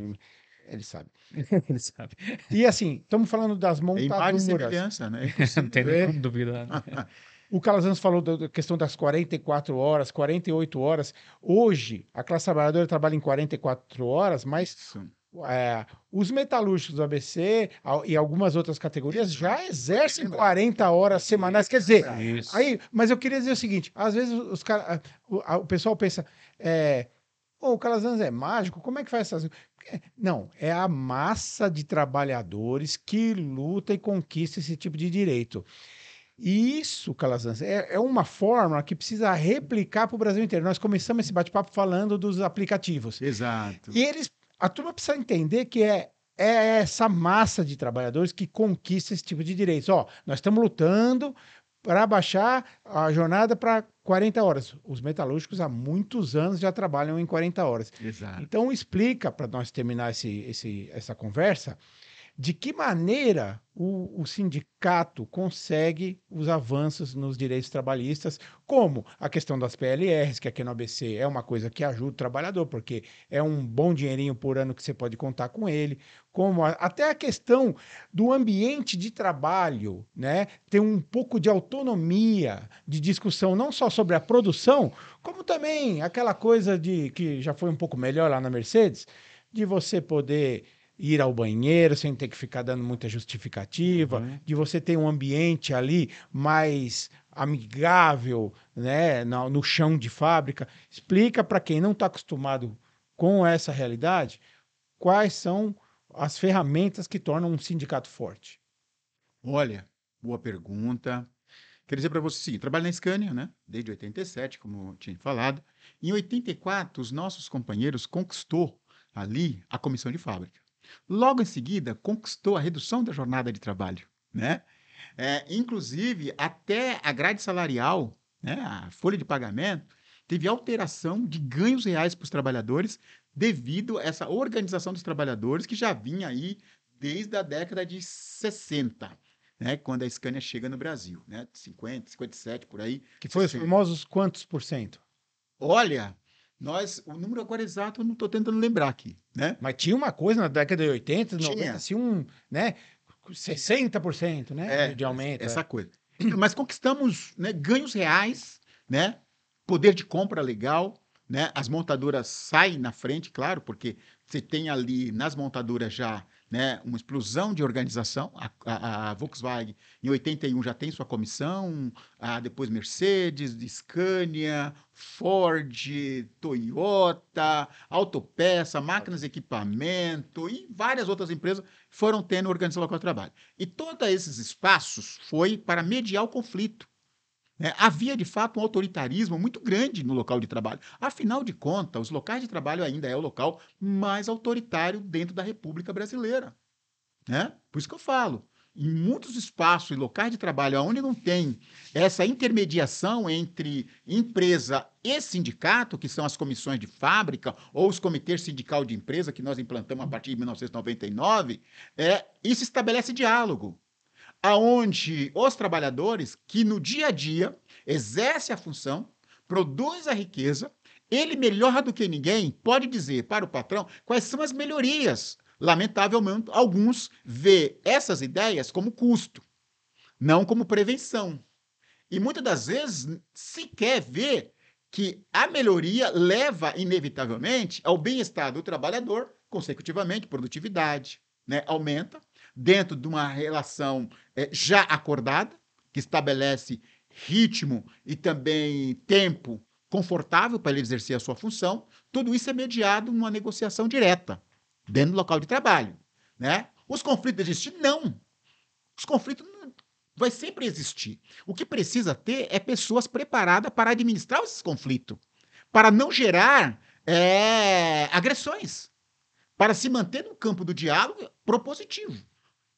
ele sabe. Ele sabe. E assim, estamos falando das É imagem e montadoras. semelhança, né? É impossível. Não tem nem como duvidar. O Calazans falou da questão das 44 horas, 48 horas. Hoje, a classe trabalhadora trabalha em 44 horas, mas Isso. os metalúrgicos do ABC e algumas outras categorias já exercem 40 horas semanais. Quer dizer, Isso. mas eu queria dizer o seguinte: às vezes o pessoal pensa, o Calazans é mágico, como é que faz essas... Não, é a massa de trabalhadores que luta e conquista esse tipo de direito. E isso, Calazans, é uma fórmula que precisa replicar para o Brasil inteiro. Nós começamos esse bate-papo falando dos aplicativos. Exato. E a turma precisa entender que é essa massa de trabalhadores que conquista esse tipo de direitos. Ó, nós estamos lutando para baixar a jornada para 40 horas. Os metalúrgicos há muitos anos já trabalham em 40 horas. Exato. Então, explica, para nós terminar essa conversa, de que maneira o sindicato consegue os avanços nos direitos trabalhistas, como a questão das PLRs, que aqui no ABC é uma coisa que ajuda o trabalhador, porque é um bom dinheirinho por ano que você pode contar com ele, como até a questão do ambiente de trabalho, né? Ter um pouco de autonomia de discussão, não só sobre a produção, como também aquela coisa de que já foi um pouco melhor lá na Mercedes, de você poder ir ao banheiro sem ter que ficar dando muita justificativa, de você ter um ambiente ali mais amigável, né, no chão de fábrica. Explica para quem não está acostumado com essa realidade quais são as ferramentas que tornam um sindicato forte. Olha, boa pergunta. Quero dizer para você o seguinte, trabalho na Scania, né? Desde 87, como eu tinha falado. Em 84, os nossos companheiros conquistou ali a comissão de fábrica. Logo em seguida, conquistou a redução da jornada de trabalho, né? Inclusive, até a grade salarial, né, a folha de pagamento, teve alteração de ganhos reais para os trabalhadores devido a essa organização dos trabalhadores que já vinha aí desde a década de 60, né, quando a Scania chega no Brasil, né, 50, 57, por aí. Que foi os 60. famosos quantos por cento? Olha, o número agora exato eu não estou tentando lembrar aqui, né? Mas tinha uma coisa na década de 80, 90, Tinha. assim, né, 60%, né, de aumento. Essa coisa. Mas conquistamos, né, ganhos reais, né, poder de compra legal, né, as montadoras saem na frente, claro, porque você tem ali nas montadoras já, né, uma explosão de organização. A Volkswagen em 81 já tem sua comissão, depois Mercedes, Scania, Ford, Toyota, Autopeça, Máquinas e Equipamento e várias outras empresas foram tendo organização local de trabalho. E todos esses espaços foi para mediar o conflito. Havia, de fato, um autoritarismo muito grande no local de trabalho. Afinal de contas, os locais de trabalho ainda é o local mais autoritário dentro da República Brasileira. Né? Por isso que eu falo, em muitos espaços e locais de trabalho onde não tem essa intermediação entre empresa e sindicato, que são as comissões de fábrica ou os comitês sindical de empresa que nós implantamos a partir de 1999, isso estabelece diálogo, aonde os trabalhadores que no dia a dia exercem a função, produzem a riqueza, ele melhor do que ninguém pode dizer para o patrão quais são as melhorias. Lamentavelmente, alguns vê essas ideias como custo, não como prevenção. E muitas das vezes sequer vê que a melhoria leva, inevitavelmente, ao bem-estar do trabalhador, consecutivamente, produtividade, né, aumenta, dentro de uma relação já acordada, que estabelece ritmo e também tempo confortável para ele exercer a sua função. Tudo isso é mediado numa negociação direta, dentro do local de trabalho, né? Os conflitos existem? Não. Os conflitos vai sempre existir. O que precisa ter é pessoas preparadas para administrar esses conflitos, para não gerar agressões, para se manter no campo do diálogo propositivo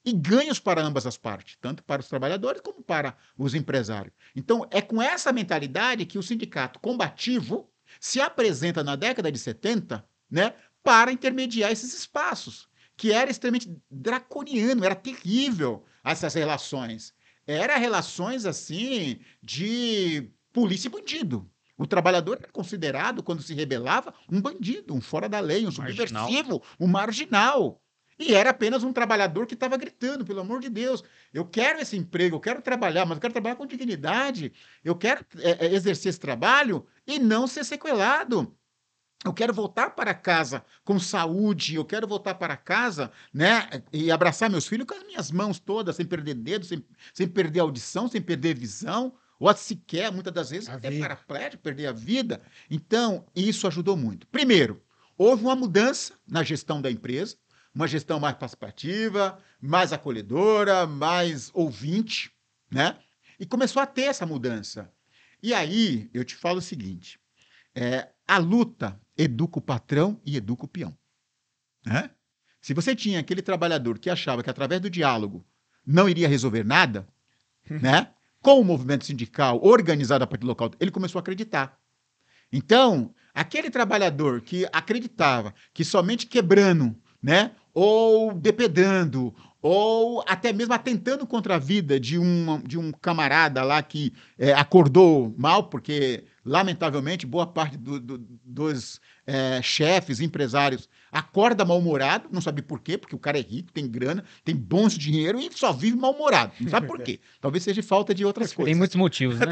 e ganhos para ambas as partes, tanto para os trabalhadores como para os empresários. Então, é com essa mentalidade que o sindicato combativo se apresenta na década de 70, né, para intermediar esses espaços, que era extremamente draconiano, era terrível essas relações. Eram relações, assim, de polícia e bandido. O trabalhador era considerado, quando se rebelava, um bandido, um fora da lei, um subversivo, um marginal. E era apenas um trabalhador que estava gritando, pelo amor de Deus, eu quero esse emprego, eu quero trabalhar, mas eu quero trabalhar com dignidade, eu quero exercer esse trabalho e não ser sequelado. Eu quero voltar para casa com saúde, eu quero voltar para casa, né, e abraçar meus filhos com as minhas mãos todas, sem perder dedo, sem perder audição, sem perder visão, ou sequer, muitas das vezes, até paraplégico, perder a vida. Então, isso ajudou muito. Primeiro, houve uma mudança na gestão da empresa, uma gestão mais participativa, mais acolhedora, mais ouvinte, né? E começou a ter essa mudança. E aí, eu te falo o seguinte, a luta educa o patrão e educa o peão, né? Se você tinha aquele trabalhador que achava que através do diálogo não iria resolver nada, né? Com o movimento sindical organizado a partir do local, ele começou a acreditar. Então, aquele trabalhador que acreditava que somente quebrando, né, ou depedando, ou até mesmo atentando contra a vida de um camarada lá que acordou mal, porque, lamentavelmente, boa parte dos chefes, empresários, acorda mal-humorado, não sabe por quê, porque o cara é rico, tem grana, tem bons dinheiro e só vive mal-humorado. Não sabe por quê. Talvez seja falta de outras coisas. Tem muitos motivos, né?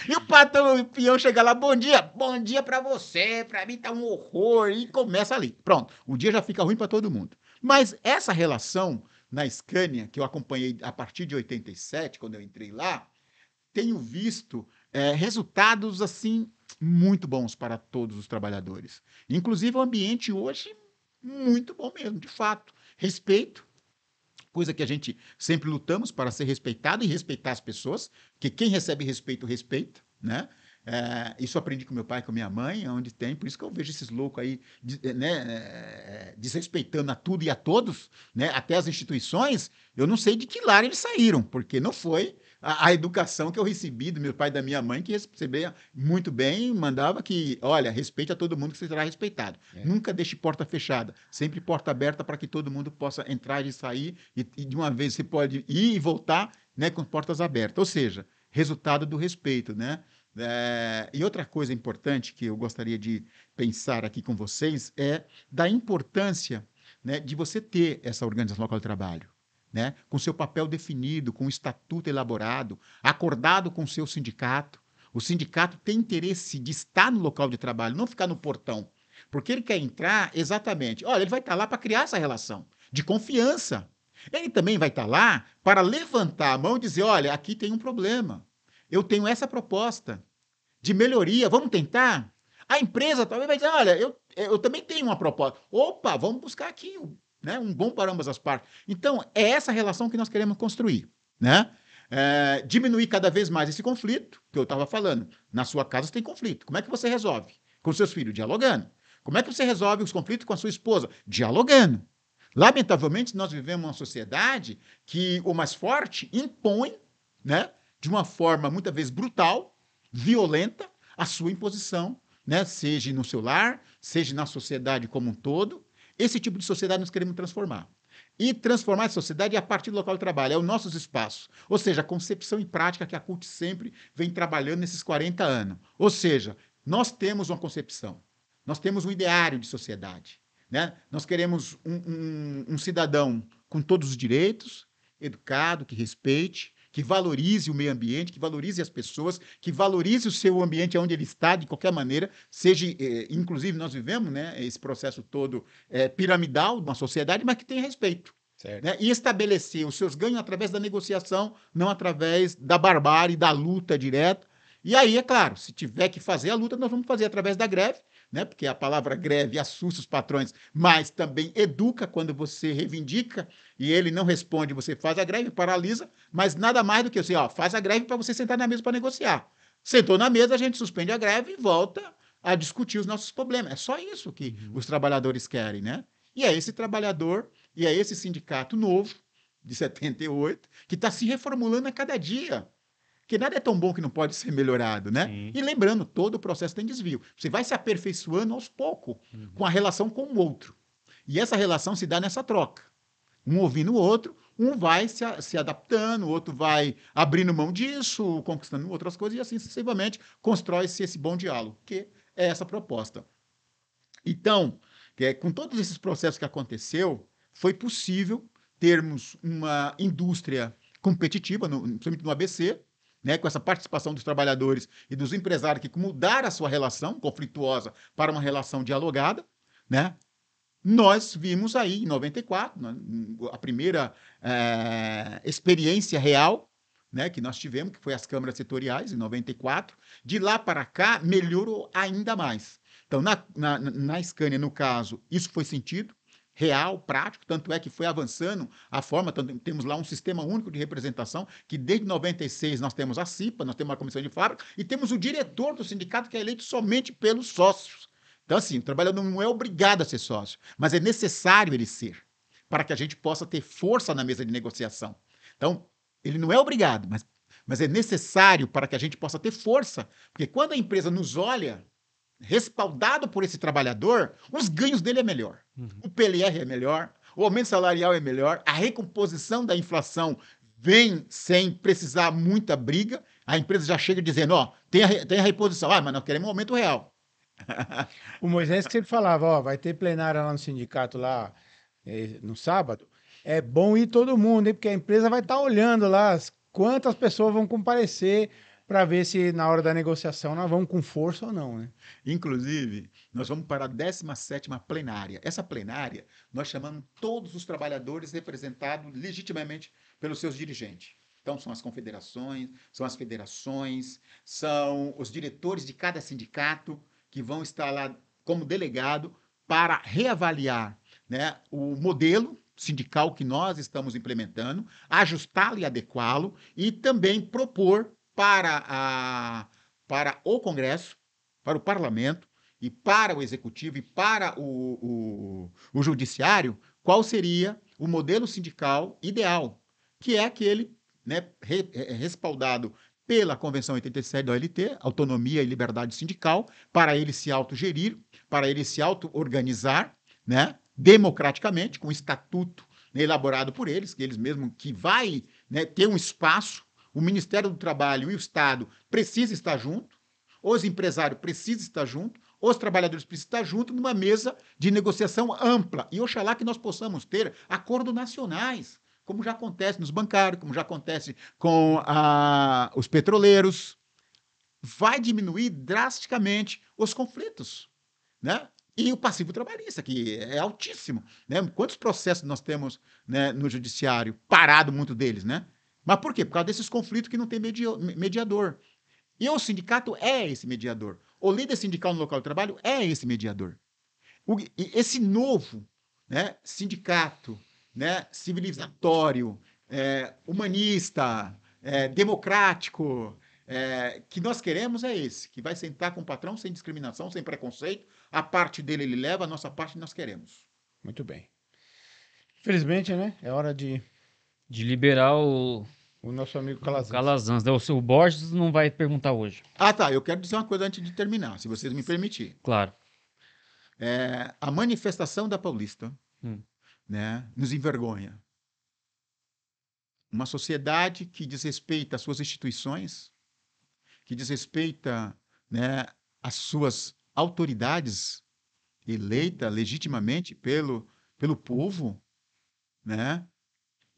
E o patrão, o peão chega lá, bom dia pra você, pra mim tá um horror, e começa ali. Pronto, o dia já fica ruim pra todo mundo. Mas essa relação na Scania, que eu acompanhei a partir de 87, quando eu entrei lá, tenho visto resultados, assim, muito bons para todos os trabalhadores. Inclusive, o ambiente hoje, muito bom mesmo, de fato. Respeito, coisa que a gente sempre lutamos para ser respeitado e respeitar as pessoas, porque quem recebe respeito, respeita, né? Isso eu aprendi com meu pai e com minha mãe, onde tem, por isso que eu vejo esses loucos aí, né, desrespeitando a tudo e a todos, né, até as instituições. Eu não sei de que lar eles saíram, porque não foi a educação que eu recebi do meu pai e da minha mãe, que recebia muito bem, mandava que, olha, respeite a todo mundo que você será respeitado. Nunca deixe porta fechada, sempre porta aberta para que todo mundo possa entrar e sair, e de uma vez você pode ir e voltar, né, com portas abertas. Ou seja, resultado do respeito, né? E outra coisa importante que eu gostaria de pensar aqui com vocês é da importância, né, de você ter essa organização local de trabalho, né, com seu papel definido, com o estatuto elaborado, acordado com o seu sindicato. O sindicato tem interesse de estar no local de trabalho, não ficar no portão, porque ele quer entrar exatamente. Olha, ele vai estar lá para criar essa relação de confiança. Ele também vai estar lá para levantar a mão e dizer, olha, aqui tem um problema. Eu tenho essa proposta de melhoria, vamos tentar? A empresa talvez vai dizer, olha, eu também tenho uma proposta. Opa, vamos buscar aqui, né, um bom para ambas as partes. Então, é essa relação que nós queremos construir, né? Diminuir cada vez mais esse conflito, que eu estava falando. Na sua casa você tem conflito. Como é que você resolve? Com seus filhos? Dialogando. Como é que você resolve os conflitos com a sua esposa? Dialogando. Lamentavelmente, nós vivemos uma sociedade que o mais forte impõe, né, de uma forma muitas vezes brutal, violenta, a sua imposição, né, seja no seu lar, seja na sociedade como um todo. Esse tipo de sociedade nós queremos transformar. E transformar a sociedade é a partir do local de trabalho, é os nossos espaços. Ou seja, a concepção e prática que a CUT sempre vem trabalhando nesses 40 anos. Ou seja, nós temos uma concepção, nós temos um ideário de sociedade. Né? Nós queremos um cidadão com todos os direitos, educado, que respeite, que valorize o meio ambiente, que valorize as pessoas, que valorize o seu ambiente onde ele está, de qualquer maneira, seja, inclusive nós vivemos, né, esse processo todo piramidal de uma sociedade, mas que tenha respeito. Né? E estabelecer os seus ganhos através da negociação, não através da barbárie, da luta direta. E aí, é claro, se tiver que fazer a luta, nós vamos fazer através da greve, né? Porque a palavra greve assusta os patrões, mas também educa quando você reivindica e ele não responde, você faz a greve, paralisa, mas nada mais do que assim, ó, faz a greve para você sentar na mesa para negociar. Sentou na mesa, a gente suspende a greve e volta a discutir os nossos problemas. É só isso que os trabalhadores querem, né? E é esse trabalhador, e é esse sindicato novo, de 78, que está se reformulando a cada dia. Porque nada é tão bom que não pode ser melhorado, né? Sim. E lembrando, todo o processo tem desvio. Você vai se aperfeiçoando aos poucos, com a relação com o outro. E essa relação se dá nessa troca. Um ouvindo o outro, um vai se adaptando, o outro vai abrindo mão disso, conquistando outras coisas, e assim sucessivamente constrói-se esse bom diálogo, que é essa proposta. Então, com todos esses processos que aconteceu, foi possível termos uma indústria competitiva, principalmente no ABC, né, com essa participação dos trabalhadores e dos empresários que mudaram a sua relação conflituosa para uma relação dialogada, né? Nós vimos aí, em 94, a primeira experiência real, né, que nós tivemos, que foi as câmaras setoriais, em 94. De lá para cá, melhorou ainda mais. Então, na Scania, no caso, isso foi sentido, real, prático, tanto é que foi avançando a forma, temos lá um sistema único de representação, que desde 96 nós temos a CIPA, nós temos a comissão de fábrica, e temos o diretor do sindicato, que é eleito somente pelos sócios. Então, assim, o trabalhador não é obrigado a ser sócio, mas é necessário ele ser, para que a gente possa ter força na mesa de negociação. Então, ele não é obrigado, mas é necessário para que a gente possa ter força, porque quando a empresa nos olha respaldado por esse trabalhador, os ganhos dele é melhor. O PLR é melhor, o aumento salarial é melhor, a recomposição da inflação vem sem precisar muita briga, a empresa já chega dizendo, ó, tem a reposição, mas nós queremos um aumento real. O Moisés que sempre falava, ó, vai ter plenária lá no sindicato lá no sábado, é bom ir todo mundo, hein, porque a empresa vai estar olhando lá quantas pessoas vão comparecer para ver se na hora da negociação nós vamos com força ou não, né? Inclusive, nós vamos para a 17ª plenária. Essa plenária, nós chamamos todos os trabalhadores representados legitimamente pelos seus dirigentes. Então, são as confederações, são as federações, são os diretores de cada sindicato que vão estar lá como delegado para reavaliar, né, o modelo sindical que nós estamos implementando, ajustá-lo e adequá-lo e também propor para o Congresso, para o Parlamento e para o Executivo e para o Judiciário, qual seria o modelo sindical ideal, que é aquele, né, respaldado pela Convenção 87 da OLT, autonomia e liberdade sindical, para ele se autogerir, para ele se auto-organizar, né, democraticamente, com um estatuto, né, elaborado por eles, que eles mesmos que vai, né, ter um espaço. O Ministério do Trabalho e o Estado precisam estar juntos, os empresários precisam estar juntos, os trabalhadores precisam estar juntos numa mesa de negociação ampla. E oxalá que nós possamos ter acordos nacionais, como já acontece nos bancários, como já acontece com os petroleiros. Vai diminuir drasticamente os conflitos, né? E o passivo trabalhista, que é altíssimo, né? Quantos processos nós temos, né, no judiciário? Parado, muito deles, né? Mas por quê? Por causa desses conflitos que não tem mediador. E o sindicato é esse mediador. O líder sindical no local de trabalho é esse mediador. Esse novo, né, sindicato, né, civilizatório, humanista, democrático, que nós queremos é esse, que vai sentar com o patrão sem discriminação, sem preconceito. A parte dele ele leva, a nossa parte nós queremos. Muito bem. Infelizmente, né? É hora de liberar o o nosso amigo Calazans. Calazans, né? O Borges não vai perguntar hoje. Ah, tá. Eu quero dizer uma coisa antes de terminar, se vocês me permitirem. Claro. A manifestação da Paulista, Hum. né, nos envergonha. Uma sociedade que desrespeita as suas instituições, que desrespeita, né, as suas autoridades eleitas legitimamente pelo povo, né,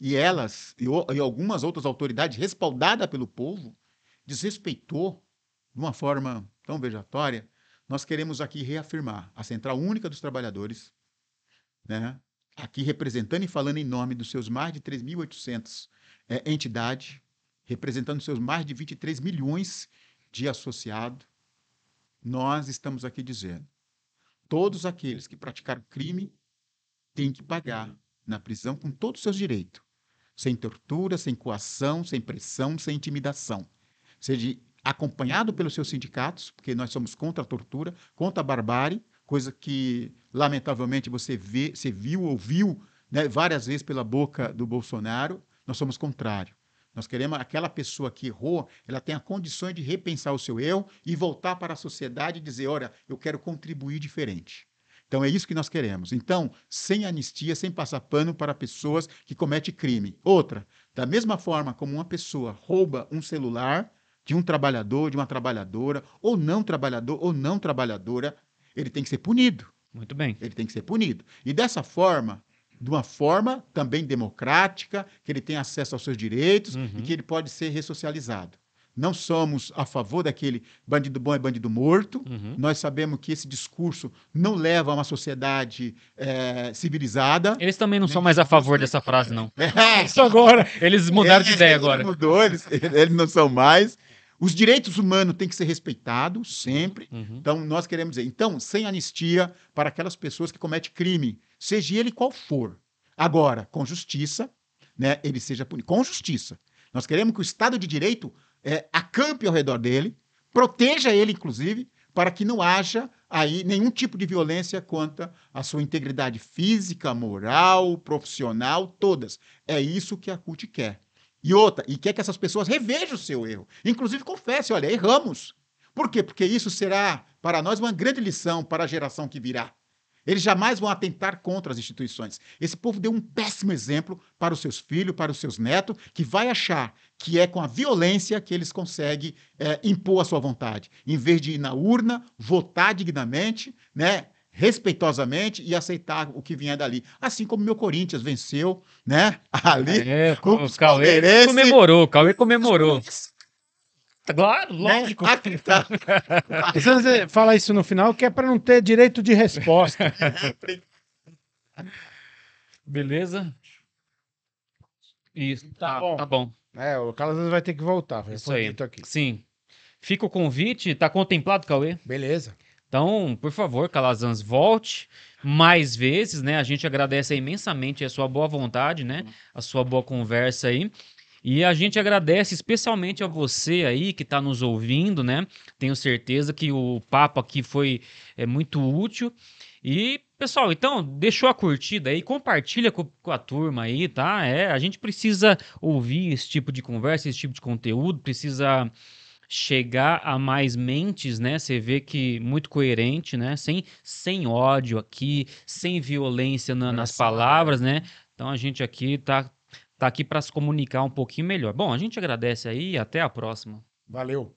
e elas, e algumas outras autoridades respaldadas pelo povo, desrespeitou de uma forma tão vejatória. Nós queremos aqui reafirmar a Central Única dos Trabalhadores, né, aqui representando e falando em nome dos seus mais de 3.800 entidades, representando seus mais de 23 milhões de associados. Nós estamos aqui dizendo: todos aqueles que praticaram crime têm que pagar na prisão com todos os seus direitos, sem tortura, sem coação, sem pressão, sem intimidação. Seja acompanhado pelos seus sindicatos, porque nós somos contra a tortura, contra a barbárie, coisa que, lamentavelmente, você viu, ouviu, né, várias vezes pela boca do Bolsonaro. Nós somos contrários. Nós queremos aquela pessoa que errou, ela tenha condições de repensar o seu erro e voltar para a sociedade e dizer: olha, eu quero contribuir diferente. Então, é isso que nós queremos. Então, sem anistia, sem passar pano para pessoas que cometem crime. Outra, da mesma forma como uma pessoa rouba um celular de um trabalhador, de uma trabalhadora, ou não trabalhador, ou não trabalhadora, ele tem que ser punido. Muito bem. Ele tem que ser punido. E dessa forma, de uma forma também democrática, que ele tenha acesso aos seus direitos e que ele pode ser ressocializado. Não somos a favor daquele bandido bom é bandido morto. Nós sabemos que esse discurso não leva a uma sociedade civilizada. Eles também não são mais a favor dessa frase, não. Isso agora. Eles mudaram de ideia agora. Eles não são mais. Os direitos humanos têm que ser respeitados sempre. Então, nós queremos dizer, então, sem anistia para aquelas pessoas que cometem crime, seja ele qual for. Agora, com justiça, né, ele seja punido. Com justiça. Nós queremos que o Estado de Direito acampe ao redor dele, proteja ele, inclusive, para que não haja aí nenhum tipo de violência contra a sua integridade física, moral, profissional, todas. É isso que a CUT quer. E outra, e quer que essas pessoas revejam o seu erro. Inclusive, confessem: olha, erramos. Por quê? Porque isso será, para nós, uma grande lição para a geração que virá. Eles jamais vão atentar contra as instituições. Esse povo deu um péssimo exemplo para os seus filhos, para os seus netos, que vai achar que é com a violência que eles conseguem impor a sua vontade. Em vez de ir na urna, votar dignamente, né, respeitosamente e aceitar o que vier dali. Assim como o meu Corinthians venceu, né, ali. O Cauê comemorou, Claro, lógico. Você fala isso no final que é para não ter direito de resposta. Beleza? Isso. Tá bom. Tá bom. O Calazans vai ter que voltar. Isso aí. Aqui. Sim. Fica o convite. Tá contemplado, Cauê? Beleza. Então, por favor, Calazans, volte mais vezes, né? A gente agradece imensamente a sua boa vontade, né? A sua boa conversa aí. E a gente agradece especialmente a você aí que está nos ouvindo, né? Tenho certeza que o papo aqui foi muito útil. E, pessoal, então, deixou a curtida aí, compartilha com a turma aí, tá? A gente precisa ouvir esse tipo de conversa, esse tipo de conteúdo, precisa chegar a mais mentes, né? Você vê que muito coerente, né? Sem ódio aqui, sem violência nas palavras, né? Então a gente aqui tá aqui para se comunicar um pouquinho melhor. Bom, a gente agradece aí e até a próxima. Valeu.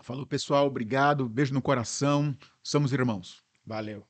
Falou, pessoal. Obrigado. Beijo no coração. Somos irmãos. Valeu.